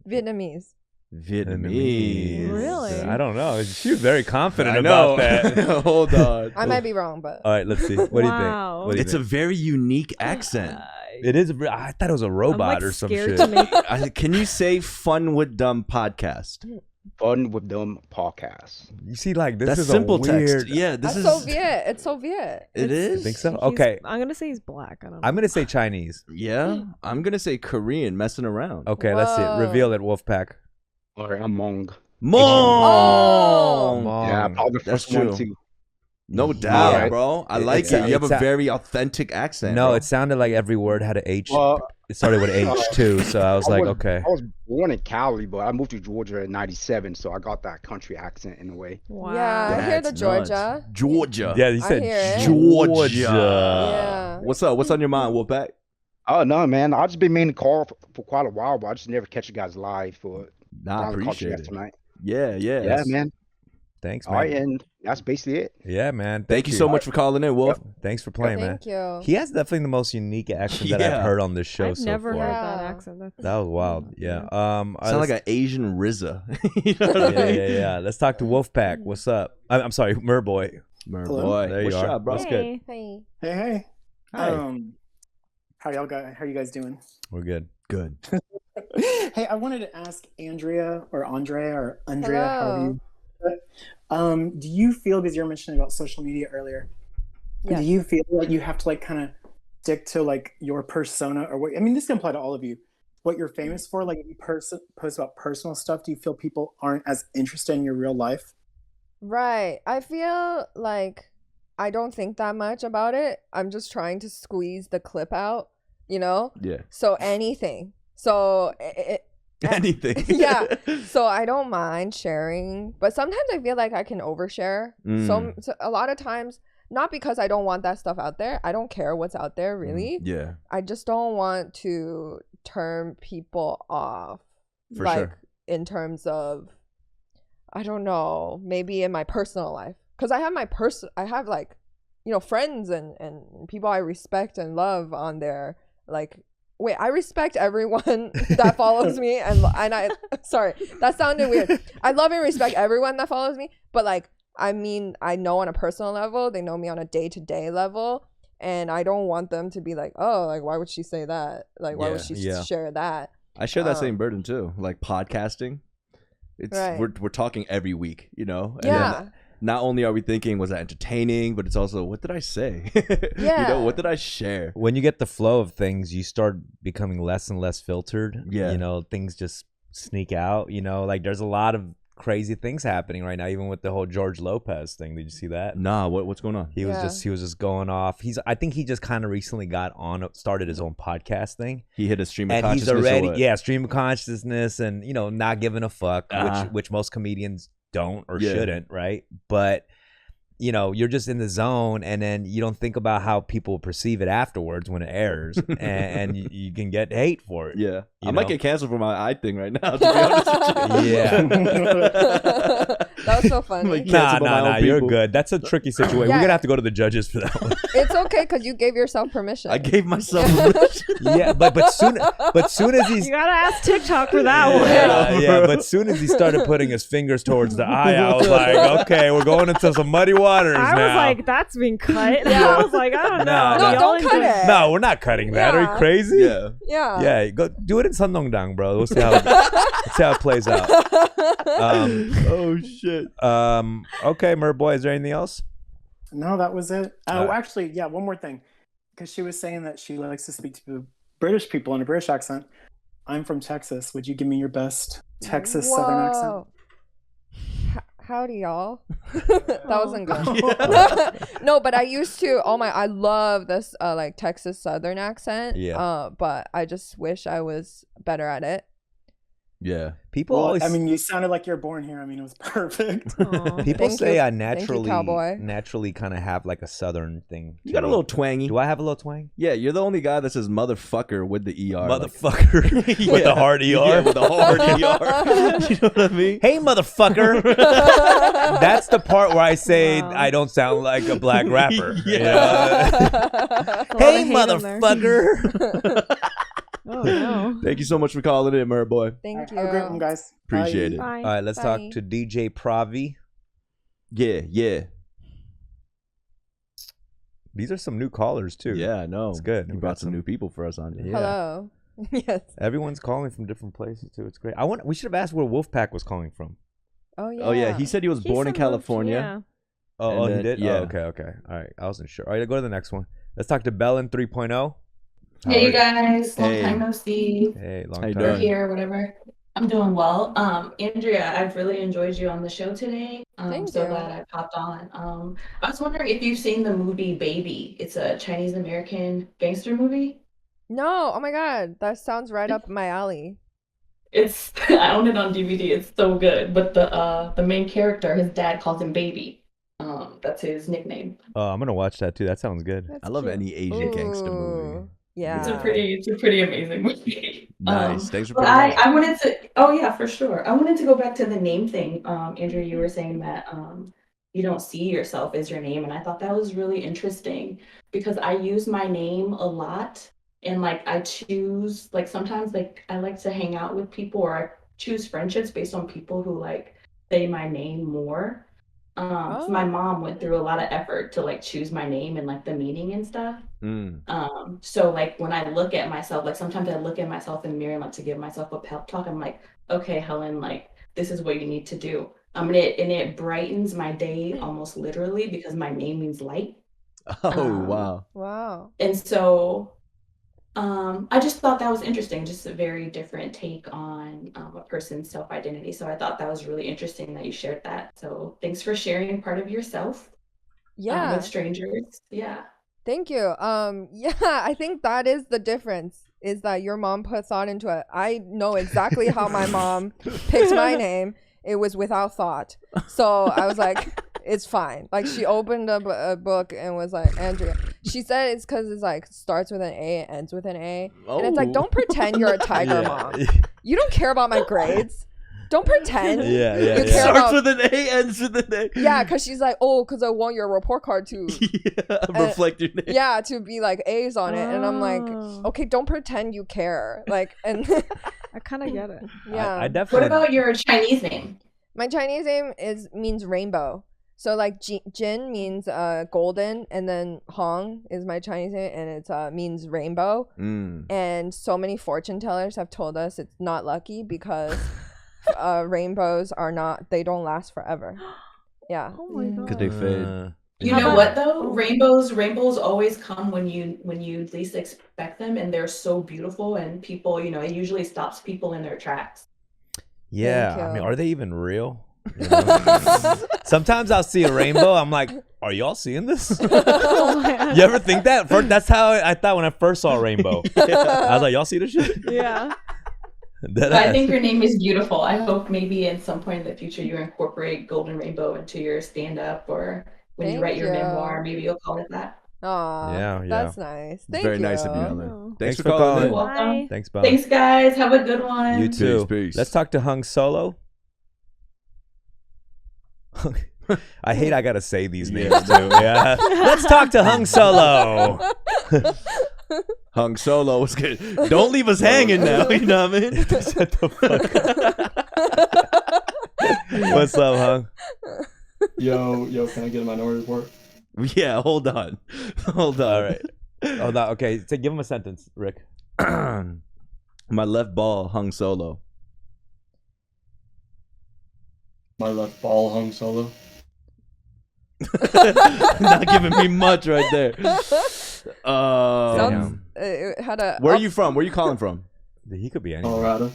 Vietnamese. Vietnamese. Really? I don't know. She was very confident I know. about that. Hold on. I might be wrong, but All right, let's see. What do you think? Wow. What do you It's a think? very unique accent. It is. I thought it was a robot like or some scared shit. to make Can you say "Fun with Dumb" podcast? Fun with them podcast. You see, like this That's is simple a weird. text. Yeah, this that's is. Soviet. It's Soviet. It You is. think so? he's- Okay, I'm gonna say he's black. I don't know. I'm gonna say Chinese. Yeah, I'm gonna say Korean. Messing around. Okay, let's see. Whoa. Reveal it, Wolfpack. Or I'm Hmong. Mom. Mom. Yeah, probably the That's first one true. too. No doubt, Yeah. bro. I like It's it. a- You have it's a a- very authentic accent. No, bro. it sounded like every word had an H. Well, It started with H too, so I was like, okay. I was born in Cali, but I moved to Georgia in '97, so I got that country accent in a way. Wow. Yeah, I hear the That's nuts. Georgia. Georgia. Yeah, you I said hear it. Georgia. Yeah. What's up? What's on your mind, Wolfpack? Oh no, man! I just been meaning to call for quite a while, but I just never catch you guys live for. Nah, I finally caught you appreciate guys it. tonight. Yeah. Yeah, man. Thanks, All man. right, and that's basically it. Yeah, man. Thank you so much for calling in, Wolf. Thanks for playing, man. Thank you. He has definitely the most unique accent that Yeah. I've heard on this show I've so never far. heard that Yeah. accent. That's That was wild. Yeah. Sound like an Asian RZA. You know what I mean? Yeah. Let's talk to Wolfpack. What's up? I'm sorry, Merboy. Boy, There you what's are. up, bro? What's good? Hey. Hey. Hi. How you guys doing? We're good. Good. Hey, I wanted to ask Andrea, however you. Do you feel, because you were mentioning about social media earlier, Yes. do you feel like you have to like kind of stick to like your persona, or what? I mean, this can apply to all of you. What you're famous for, like if you post about personal stuff, do you feel people aren't as interested in your real life? Right. I feel like I don't think that much about it. I'm just trying to squeeze the clip out, you know? Yeah. So anything. So Anything. yeah. So I don't mind sharing, but sometimes I feel like I can overshare. So a lot of times, not because I don't want that stuff out there. I don't care what's out there, really. Yeah. I just don't want to turn people off. For like sure. in terms of, I don't know, maybe in my personal life. Because I have like, you know, friends and people I respect and love on there. Like, wait, I respect everyone that follows me, and I sorry, that sounded weird. I love and respect everyone that follows me, but like, I mean, I know on a personal level, they know me on a day-to-day level, and I don't want them to be like, oh, like, why would she say that? Like, why would she share that? I share that same burden too. Like podcasting, it's Right. we're talking every week, you know. And Yeah. then not only are we thinking, was that entertaining, but it's also, what did I say? Yeah. You know, what did I share? When you get the flow of things, you start becoming less and less filtered. Yeah. You know, things just sneak out. You know, like there's a lot of crazy things happening right now, even with the whole George Lopez thing. Did you see that? Nah, what's going on? He was just going off. I think he just kind of recently started his own podcast thing. He hit a stream of And he's consciousness. already stream of consciousness, and you know, not giving a fuck, which most comedians don't or shouldn't, right? But you know, you're just in the zone, and then you don't think about how people perceive it afterwards when it airs, and you can get hate for it. Yeah, I You might know? get canceled for my eye thing right now. To be honest with you. Yeah. That was so funny. Like, Nah, canceled by my own you're people. good. That's a tricky situation. Yeah. We're gonna have to go to the judges for that one. It's okay because you gave yourself permission. I gave myself permission. Yeah, but soon as he's You gotta ask TikTok for that one. yeah, but soon as he started putting his fingers towards the eye, I was like, okay, we're going into some muddy waters I now. was like, that's being cut. Yeah. I was like, I don't know. No, Y'all don't cut enjoy- it. no, we're not cutting that. Are you Yeah. crazy? Yeah. Yeah. Yeah, go do it in Nong Dang, bro. We'll see how it plays out. Oh shit. Okay, Merboy, is there anything else? No, that was it. Oh, actually, yeah, one more thing. Because she was saying that she likes to speak to British people in a British accent. I'm from Texas. Would you give me your best Texas Southern accent? Whoa. Howdy, y'all. That wasn't good. No, but I used to. I love this like Texas Southern accent. Yeah. But I just wish I was better at it. Yeah. People Well, always I mean, you sounded like you're born here. I mean, it was perfect. Aw. people Thank say you. I Thank you, cowboy. naturally kind of have like a Southern thing. You got a little twangy. Do I have a little twang? Yeah, you're the only guy that says motherfucker with the ER. Motherfucker with the hard ER. Yeah, with the hard ER. You know what I mean? Hey, motherfucker. That's the part where I say Wow. I don't sound like a black rapper. Yeah. Hey, hate on there. motherfucker. Oh no. Thank you so much for calling in, Mer boy. Thank Have a great one, you. guys. Appreciate Bye. it. Bye. All right, let's Bye. talk to DJ Pravi. Yeah, yeah. These are some new callers too. Yeah, I know. It's good. You We brought got some new people for us on here. Yeah. Hello. Yes. Everyone's calling from different places too. It's great. We should have asked where Wolfpack was calling from. Oh yeah. Oh yeah, he said he was He born in said moved- California. yeah. Oh, And he then- did? yeah. Oh, okay. All right. I wasn't sure. All right, go to the next one. Let's talk to Bellin 3.0. Hey you guys, long Hey. time no see. Hey, long How you time. We're doing? here, whatever. I'm doing well. Andrea, I've really enjoyed you on the show today. I'm Thank so you. glad I popped on. I was wondering if you've seen the movie Baby. It's a Chinese American gangster movie. No. Oh my God. That sounds right up my alley. It's I own it on DVD. It's so good. But the main character, his dad calls him Baby. That's his nickname. Oh, I'm gonna watch that too. That sounds good. That's I love cute. any Asian gangster movie. Ooh, Yeah. It's a pretty amazing movie. Nice. Thanks for But putting I wanted to, oh yeah, for sure. I wanted to go back to the name thing. Andrew, you were saying that you don't see yourself as your name, and I thought that was really interesting because I use my name a lot, and like I choose, like sometimes like I like to hang out with people or I choose friendships based on people who like say my name more. So my mom went through a lot of effort to like choose my name and like the meaning and stuff. So like when I look at myself, like sometimes I look at myself in the mirror and like to give myself a pep talk. I'm like, okay, Helen, like this is what you need to do. And it brightens my day almost literally because my name means light. Wow. Wow. And so I just thought that was interesting, just a very different take on a person's self-identity. So I thought that was really interesting that you shared that. So thanks for sharing part of yourself with strangers. Yeah. Thank you. Yeah, I think that is the difference, is that your mom put thought into it. I know exactly how my mom picked my name. It was without thought. So I was like, it's fine. Like she opened up a book and was like, Andrea. She said it's because it's like starts with an A, ends with an A. And it's like, don't pretend you're a tiger mom. You don't care about my grades. Don't pretend. Yeah. Starts with an A, ends with an A. Yeah, because she's like, because I want your report card to reflect your name. Yeah, to be like A's on it. And I'm like, okay, don't pretend you care. Like, and I kind of get it. Yeah. I definitely. What about your Chinese name? My Chinese name means rainbow. So like Jin means golden, and then Hong is my Chinese name, and it means rainbow. And so many fortune tellers have told us it's not lucky because rainbows they don't last forever. Yeah. Oh my god. Because they fade. You know what though? Rainbows always come when you least expect them, and they're so beautiful, and people, it usually stops people in their tracks. Yeah, I mean, are they even real? You know? Sometimes I'll see a rainbow. I'm like, are y'all seeing this? You ever think that? That's how I thought when I first saw a rainbow. I was like, y'all see this shit? Yeah. I think your name is beautiful. I hope maybe at some point in the future you incorporate Golden Rainbow into your stand-up, or when you write your memoir, maybe you'll call it that. Aw, yeah. That's nice. Thank Very you. nice of you, Ellen. Thanks for for calling. You're welcome. Thanks, Bob. Thanks, guys. Have a good one. You too. Peace. Let's talk to Hung Solo. I hate I gotta say these names too. Yeah. Let's talk to Hung Solo. Hung Solo was good. Don't leave us hanging now. You know what I mean? Shut the fuck up. What's up, Hung? Yo, can I get a minority report? Yeah, hold on. All right. Hold on. Okay, so give him a sentence, Rick. My left ball hung solo. My left ball hung solo. Not giving me much right there. It had a. Where are you from? Where are you calling from? He could be anywhere. Colorado.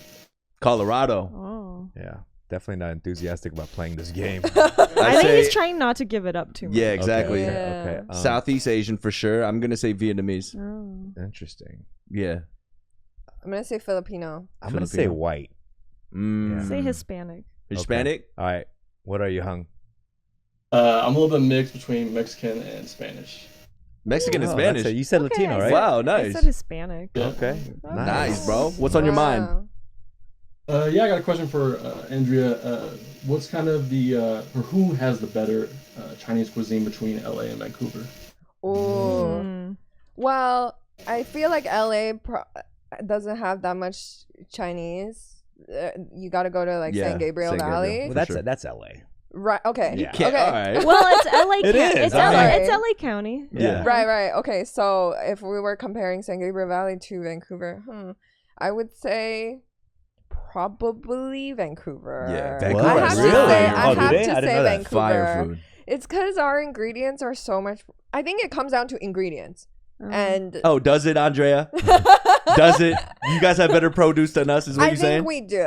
Colorado. Oh. Yeah. Definitely not enthusiastic about playing this game. I think he's trying not to give it up too much. Yeah, exactly. Okay. Southeast Asian for sure. I'm gonna say Vietnamese. Oh. Interesting. Yeah. I'm gonna say Filipino. I'm gonna say white. Yeah. Say Hispanic. Hispanic. Okay. All right. What are you, Hung? I'm a little bit mixed between Mexican and Spanish. Mexican and Spanish. You said Latino, right? Wow, nice. I said Hispanic. Yeah. Okay. Nice, bro. What's on your mind? Yeah, I got a question for Andrea. What's kind of or who has the better Chinese cuisine between LA and Vancouver? Oh, well, I feel like LA doesn't have that much Chinese. You got to go to like San Gabriel Valley. Well, that's LA. Right. Okay. Yeah. Okay. All right. Well, it's LA. It is. It's I LA. mean- It's LA County. Yeah. Right. Okay. So if we were comparing San Gabriel Valley to Vancouver, I would say probably Vancouver. Yeah, Vancouver. I have Really? to say, Oh, I do have they? to I didn't say know that. Vancouver. Fire food. It's because our ingredients are so much. I think it comes down to ingredients. And Oh, does it, Andrea? Does it? You guys have better produce than us, is what I you're think saying? we do.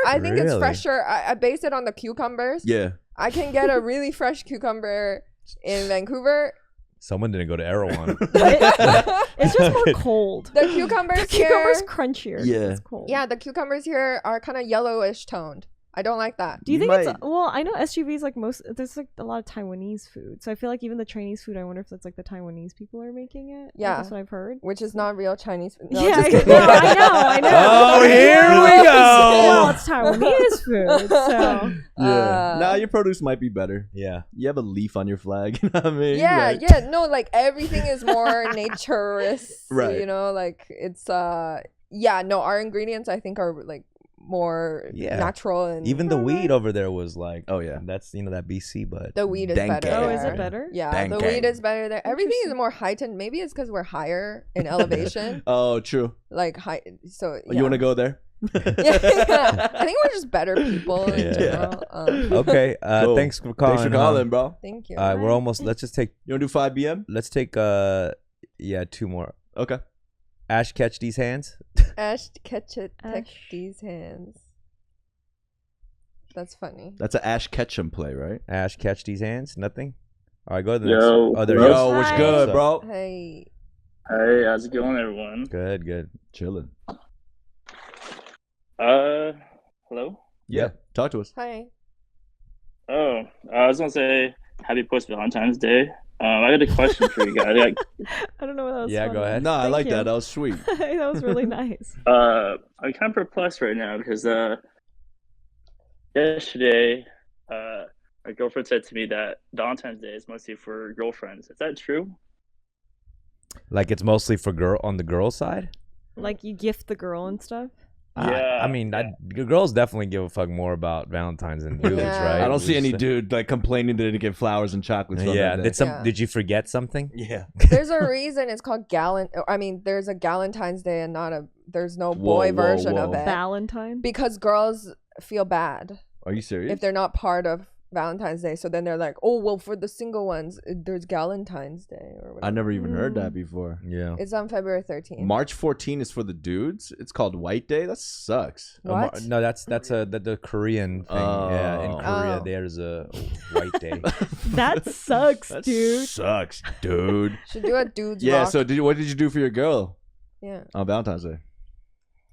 I think it's Really? fresher. I base it on the cucumbers. Yeah. I can get a really fresh cucumber in Vancouver. Someone didn't go to Erewhon. It's just more cold. The cucumbers The cucumber's here. crunchier. Yeah. It's cold. Yeah, the cucumbers here are kind of yellowish toned. I don't like that. Do you You think it's might- well? I know SUVs like there's like a lot of Taiwanese food, so I feel like even the Chinese food. I wonder if that's like the Taiwanese people are making it. Like, Yeah. that's what I've heard. Which is not real Chinese food. No, Yeah, just I kidding. know. I know. Oh, here we Well, go. it's Taiwanese food, so Yeah. Nah, your produce might be better. Yeah. You have a leaf on your flag. You know what I mean? Yeah, Like- yeah. No, like everything is more naturist. Right. You know, like it's yeah. No, our ingredients I think are like more Yeah. natural and Even the weed over there was like, Oh yeah. that's that BC, but the weed is Dang better. gang. Oh, is it there. better? Yeah, Dang the gang. weed is better there. Everything is Interesting. more heightened. Maybe it's because we're higher in elevation. Oh, true. Like high. So yeah. You want to go there? yeah. I think we're just better people in Yeah. general. okay. Cool. Thanks for calling. Thanks for calling, bro. Thank you. We're almost. Let's just take. You want to do 5 p.m.? Let's take. Two more. Okay. Ash, catch these hands. Ash, catch it, take Ash. these hands. That's funny. That's an Ash Ketchum play, right? Ash, catch these hands. Nothing. All right, go to the next. Yo. Oh, there you Yo, go. what's Hi. good, What's bro? Hey. Hey, how's it going, everyone? Good, good. Chilling. Hello? Yeah. Talk to us. Hi. Oh, I was gonna say happy post Valentine's Day. I got a question for you guys. I don't know what that was. Yeah, funny. go ahead. No, I Thank like you. that. That was sweet. That was really nice. I'm kind of perplexed right now because yesterday, my girlfriend said to me that Valentine's Day is mostly for girlfriends. Is that true? Like it's mostly for on the girl side. Like you gift the girl and stuff. Yeah. I mean, girls definitely give a fuck more about Valentine's than dudes, Yeah. right? I don't see any Just- dude like complaining that they didn't get flowers and chocolates. on Yeah. that day. Yeah. Did you forget something? Yeah. There's a reason it's called there's a Galentine's Day and not there's no Whoa, boy whoa, version whoa. of it. Valentine. Because girls feel bad Are you serious? if they're not part of Valentine's Day. So then they're like, oh, well, for the single ones, there's Galentine's Day or whatever. I never even heard that before. Yeah. It's on February 13th. March 14 is for the dudes. It's called White Day. That sucks. What? No, that's the Korean thing. Yeah, in Oh. Korea Oh. there's a white day. That sucks, That dude. sucks, dude. Should do a dude's Yeah. rock. So what did you do for your girl Yeah. on Valentine's Day?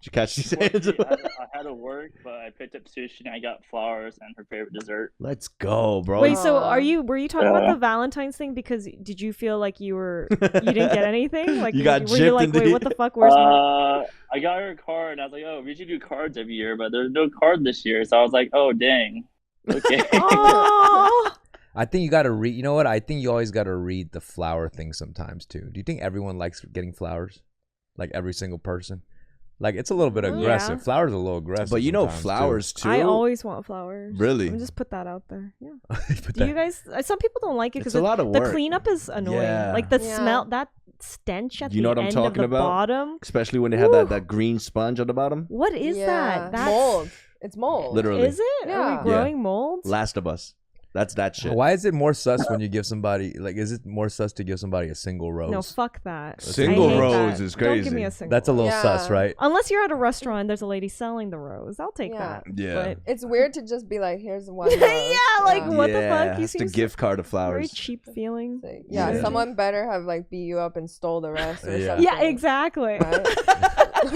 Did you catch these Well, hands? I had to work, but I picked up sushi and I got flowers and her favorite dessert. Let's go, bro. Wait, so Aw. were you talking about Yeah. the Valentine's thing? Because did you feel like you didn't get anything? Like You got were you gypped like, into wait, the- what the fuck? Where's my? I got her a card and I was like, oh, we should do cards every year, but there's no card this year. So I was like, oh, dang. Okay. Oh, I think you got to read. You know what? I think you always got to read the flower thing sometimes too. Do you think everyone likes getting flowers? Like every single person? Like it's a little bit Yeah. aggressive. Flowers are a little aggressive. But you know, sometimes, too. flowers too. I always want flowers. Really? Let me just put that out there. Yeah. Put Do that- you guys? Some people don't like it It's because a lot of the work. cleanup is annoying. Yeah. Like the Yeah. smell, that stench at You know the what I'm end talking of the about? bottom. Especially when they have Woo. that green sponge on the bottom. What is that? That's mold. It's mold. Literally. Is it? Are Yeah. we growing molds? Last of Us. That's that shit. Why is it more sus when you give somebody is it more sus to give somebody a single rose? No, fuck that. Single I hate rose that. is Don't give crazy. me a single. That's a little Yeah. sus, right? Unless you're at a restaurant and there's a lady selling the rose, I'll take Yeah. that. Yeah. But It's weird to just be like, here's one. yeah, rose. like Yeah. what the Yeah, fuck? You it's the seem gift card of very flowers. cheap feeling. So, yeah, Yeah. someone better have like beat you up and stole the rest or Yeah. something. Yeah, exactly. Right? You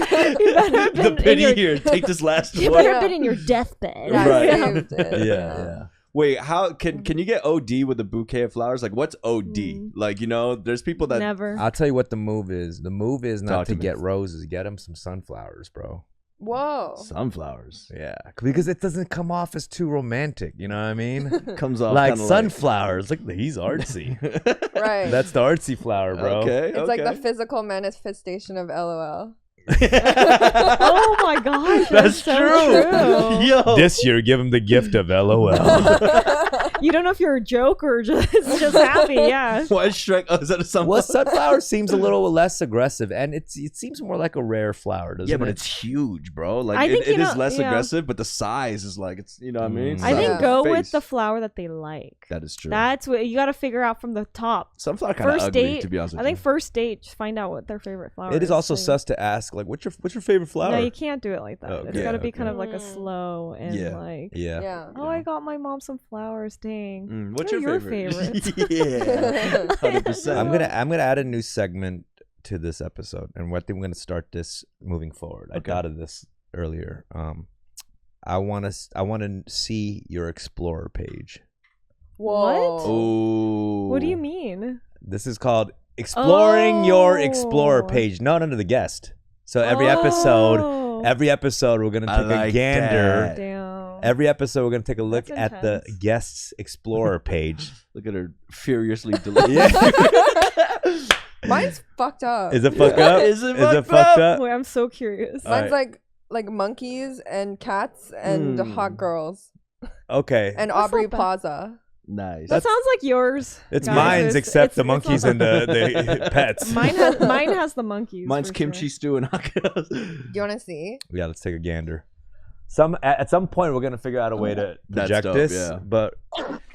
better have The been in pity your, here. Take this last you one. better have Yeah. been in your deathbed. Yeah, Right. saved it. Yeah. Wait, how can you get OD with a bouquet of flowers? Like, what's OD? Like, there's people that Never. I'll tell you what the move is. The move is Talk not to to me. get roses. Get them some sunflowers, bro. Whoa. sunflowers Yeah, because it doesn't come off as too romantic. You know what I mean? comes off Like kinda sunflowers. Like he's artsy. Right. That's the artsy flower, bro. Okay, It's like the physical manifestation of LOL. Oh my gosh, that's so true. Yo, This year, give him the gift of LOL. You don't know if you're a joke or just happy. Yeah. What Shrek? Oh, is that a sunflower? Well, sunflower seems a little less aggressive, and it seems more like a rare flower, doesn't Yeah, it? but it's huge, bro. Like I think, it you is know, less yeah. aggressive, but the size is like it's what I mean. It's I not think Yeah. go face. with the flower that they like. That is true. That's what you got to figure out from the top. Sunflower kind of First ugly, date, to be honest with I think you. first date, just find out what their favorite flower is. It is also Like, sus to ask, like, what's your favorite flower? No, you can't do it like that. It's Okay, got to be okay. kind of like a slow and Yeah. like. Yeah. Yeah. Oh, I got my mom some flowers. Dang. What's What are your your favorite? favorites? Yeah, 100%. I'm gonna add a new segment to this episode, and I think we're gonna start this moving forward. I Okay. thought of this earlier. I want to see your Explorer page. Whoa. Oh. What do you mean? This is called exploring your Explorer Oh. page. No, under the guest. So every episode, Oh. we're gonna I take like a gander. that. Damn. Every episode, we're gonna take a look That's at the intense. guest's Explorer page. Look at her furiously delete. Mine's fucked up. Is it fucked up? Is it Is it fucked fucked up? up? Wait, I'm so curious. All Mine's right. like like monkeys and cats and hot girls. Okay. And That's Aubrey not bad. Plaza. Nice. That sounds like yours. It's guys. mine's except the it's monkeys not- and the pets. Mine has the monkeys. Mine's for kimchi sure. stew and hot girls. Do you want to see? Yeah, let's take a gander. At some point we're gonna figure out a way to That's project dope, this. yeah. But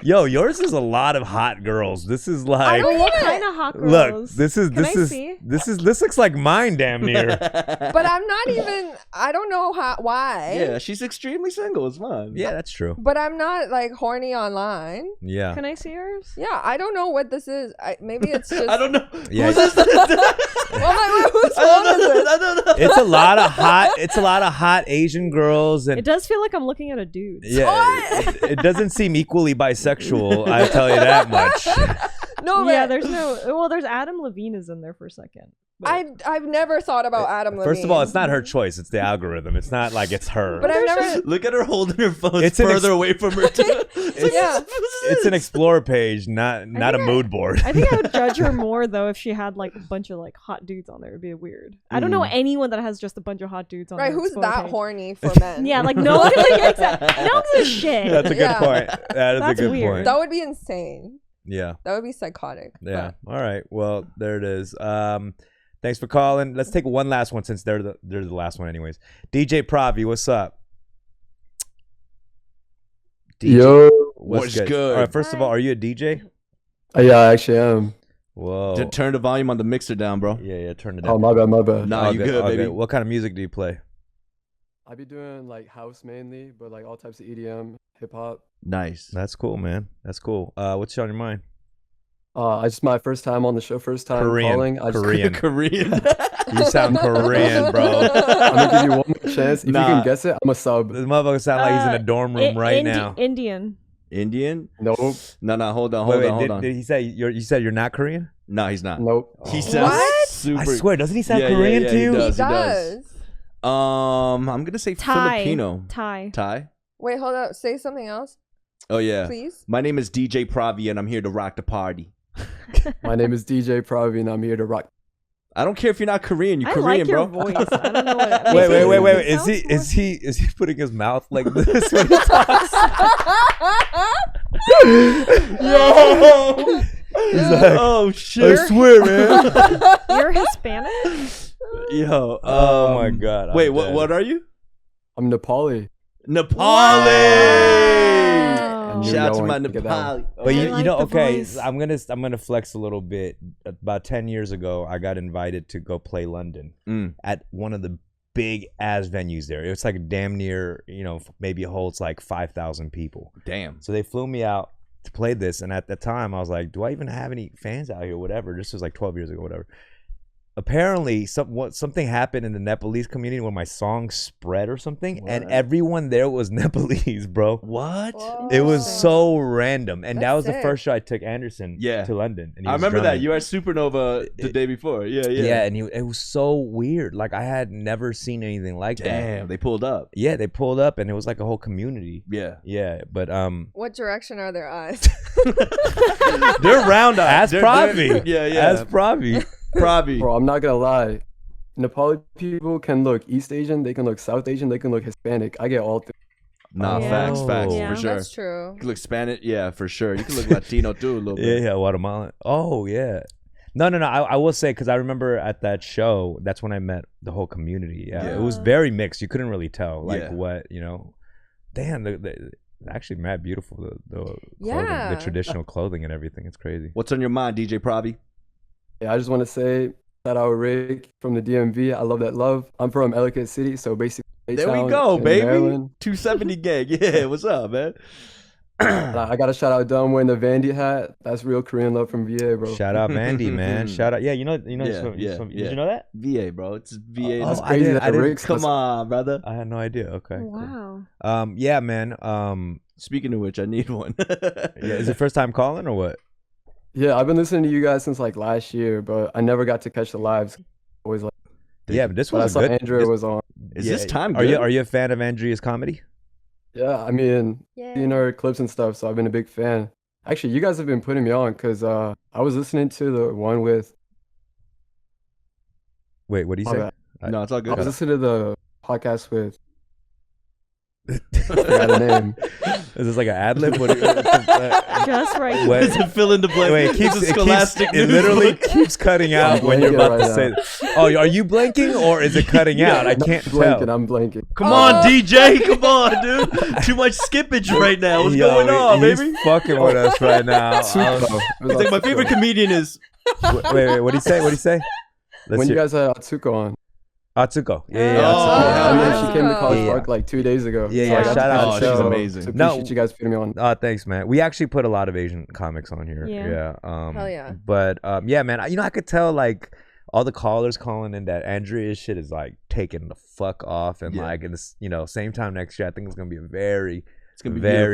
yo, yours is a lot of hot girls. This is like What kind of hot girls? look, this see? looks like mine damn near. But I'm not even. I don't know why. Yeah, she's extremely single. It's fine. Yeah, that's true. But I'm not like horny online. Yeah. Can I see yours? Yeah, I don't know what this is. Maybe it's just. I don't know. Yeah. Who's this? I'm like, whose phone is this? I don't know. It's a lot of hot Asian girls and It does feel like I'm looking at a dude. yeah, it doesn't seem equally bisexual. I tell you that much. No, Yeah, but there's no. Well, there's Adam Levine is in there for a second. I've never thought about Adam Levine. First of all, it's not her choice. It's the algorithm. It's not like it's her. But I've never. Look at her holding her phone It's an further away from her. Yeah. It's an explore page, not a mood board. I think I would judge her more though if she had like a bunch of like hot dudes on there. It'd be weird. I don't know anyone that has just a bunch of hot dudes on Right, their who's explore that page. horny for men? Yeah, like no one like, no one's a shit. That's a good point. That is That's a good weird. point. That would be insane. Yeah. That would be psychotic. Yeah. All right. Well, there it is. Thanks for calling. Let's take one last one since they're the last one anyways. DJ Pravi, what's up? DJ, Yo, what's good? All right, first of all, are you a DJ? Yeah, I actually am. Whoa. Turn the volume on the mixer down, bro. Yeah, turn it Oh, down. my bad. Nah, All you good, baby. What kind of music do you play? I be doing like house mainly, but like all types of EDM, hip hop. Nice. That's cool, man. That's cool. What's on your mind? I just my first time on the show, first time Korean. calling. Korean. Korean. You sound Korean, bro. I'm gonna give you one more chance. If you Nah. can guess it, I'm a sub. This motherfucker sound like he's in a dorm room right now. Indian. Indian? Nope. No, hold on, Wait, hold on. Did he say you said you're not Korean? No, he's not. Nope. He sounds What? super. I swear, doesn't he sound Yeah, Korean yeah, to you? He He does. does. I'm gonna say Thai. Filipino. Thai. Thai? Wait, hold up. Say something else, Oh yeah. please. My name is DJ Pravi and I'm here to rock the party. My name is DJ Pravi and I'm here to rock. I don't care if you're not Korean. You're I Korean, like your bro. voice. I don't know what. Wait. It Is sounds he putting his mouth like this when he talks? Yo. He's like, Oh I shit. swear, man. You're Hispanic? Yo. Oh my god. I'm Wait, dead. what are you? I'm Nepali. Nepali. Wow. knew Shout out no to one my could get that Nepali. But I you like know, the okay, voice. I'm gonna flex a little bit. About 10 years ago, I got invited to go play London at one of the big ass venues there. It's like damn near, maybe it holds like 5,000 people. Damn. So they flew me out to play this, and at the time I was like, do I even have any fans out here? Whatever. This was like 12 years ago, whatever. Apparently, something happened in the Nepalese community when my song spread or something, and everyone there was Nepalese, bro. What? Whoa. It was so random, and that That's was the sick. first show I took Anderson to London. And he I was remember that. drumming. You were at Supernova the day before. Yeah. And it was so weird. Like I had never seen anything like that. Damn, they pulled up. Yeah, they pulled up, and it was like a whole community. Yeah, but What direction are their eyes? They're round eyes. As Pravi. Yeah. As Pravi. Pravi. Bro, I'm not gonna lie. Nepali people can look East Asian, they can look South Asian, they can look Hispanic. I get all three. Nah, Yeah. facts, Yeah. for sure. That's true. You can look Spanish, yeah, for sure. You can look Latino too a little bit. Yeah, Guatemalan. Oh, yeah. No. I will say, because I remember at that show, that's when I met the whole community. Yeah, it was very mixed. You couldn't really tell, what. Damn, the actually mad beautiful. The clothing, the traditional clothing and everything. It's crazy. What's on your mind, DJ Pravi? Yeah, I just want to say shout out Rick from the DMV. I love that love. I'm from Ellicott City, so basically There A-town we go, in baby. Maryland. 270 gang. Yeah, what's up, man? I got to shout out Dumb wearing the Vandy hat. That's real Korean love from VA, bro. Shout out Vandy, man. Shout out. Yeah, you know. Did you know that? VA, bro. It's VA. That's I crazy didn't- that I didn't- Rick's Come on, brother. I had no idea. Okay. Wow. Cool. Yeah, man. Speaking of which, I need one. Yeah, is it first time calling or what? Yeah, I've been listening to you guys since like last year, but I never got to catch the lives. Always like, Yeah, but this but I was saw a good. Andrea was on. Is this time Are good? you a fan of Andrea's comedy? Yeah, I mean, seeing her clips and stuff, so I've been a big fan. Actually, you guys have been putting me on because I was listening to the one with. Wait, what do you My say? bad. No, it's all I good. was listening to the podcast with. Got a name. Is this like an ad lib? Just right. Wait, It's a fill in the blank. Wait, it literally keeps cutting out when you're about to say. Oh, are you blanking or is it cutting out? I can't tell. I'm blanking. Come on, DJ. Come on, dude. Too much skippage right now. What's going on, he's baby? fucking with us right now. It's like my favorite comedian is. Wait. What do you say? When you guys had Atsuko on. Atsuko. Yeah. And then she came to College Park like 2 days ago. Yeah. So Shout out. she's amazing. So appreciate you guys putting me on. Oh, thanks, man. We actually put a lot of Asian comics on here. Yeah. Hell yeah. But yeah, man. I could tell like all the callers calling in that Andrea's shit is like taking the fuck off, and like in this, same time next year, I think it's gonna be a very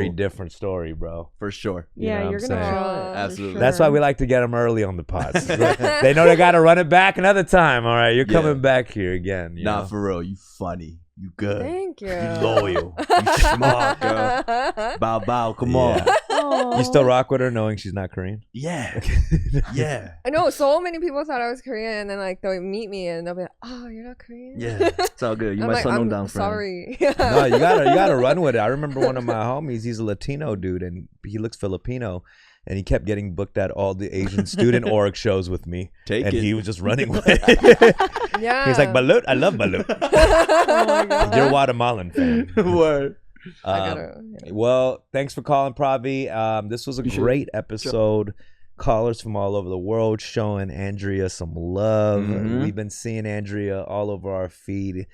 different story, bro. For sure. Yeah, you're gonna kill it. Absolutely. Sure. That's why we like to get them early on the pods. They know they got to run it back another time. All right, you're coming back here again. Nah, for real. You funny. You good. Thank you. You loyal. You smart, girl. Bow. Come on. You still rock with her knowing she's not Korean? Yeah. Yeah. I know so many people thought I was Korean, and then like they'll meet me and they'll be like, "Oh, you're not Korean." Yeah, it's all good. You I'm my like, son Nong I'm Dang friend. sorry. No, you gotta run with it. I remember one of my homies. He's a Latino dude, and he looks Filipino. And he kept getting booked at all the Asian student org shows with me. And he was just running with it. Yeah. He's like, Balut, I love Balut. Oh my God. You're a Guatemalan fan. Word. Well, thanks for calling, Pravi. This was a great episode. Callers from all over the world showing Andrea some love. We've been seeing Andrea all over our feed.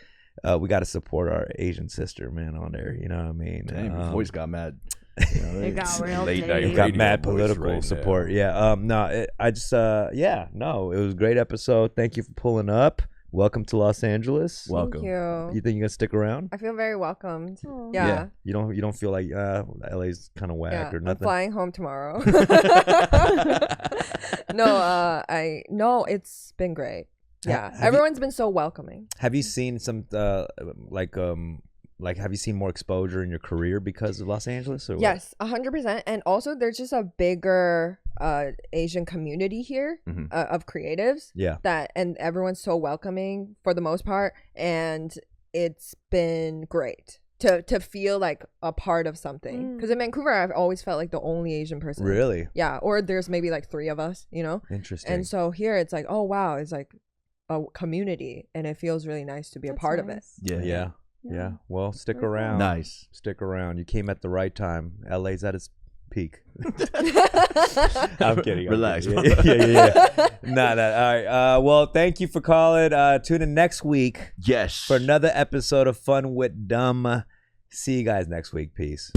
We got to support our Asian sister, man, on there. You know what I mean? Damn, your voice got mad. It got real Late deep. night got mad political right support. Yeah. It was a great episode. Thank you for pulling up. Welcome to Los Angeles. Welcome. Thank you. You think you're gonna stick around? I feel very welcomed. Yeah. You don't feel like LA's kind of whack or I'm nothing. flying home tomorrow. No, it's been great. Yeah. Everyone's been so welcoming. Have you seen some have you seen more exposure in your career because of Los Angeles? Or yes, 100%. And also there's just a bigger Asian community here of creatives. Yeah. And everyone's so welcoming for the most part. And it's been great to feel like a part of something. Because in Vancouver, I've always felt like the only Asian person. Really? Yeah. Or there's maybe like 3 of us, Interesting. And so here it's like, oh, wow. It's like a community. And it feels really nice to be a part of it. Yeah. Well, stick around. Nice. Stick around. You came at the right time. LA's at its peak. I'm kidding. Relax. Yeah. All right. Well, thank you for calling. Tune in next week. Yes. For another episode of Fun with Dumb. See you guys next week. Peace.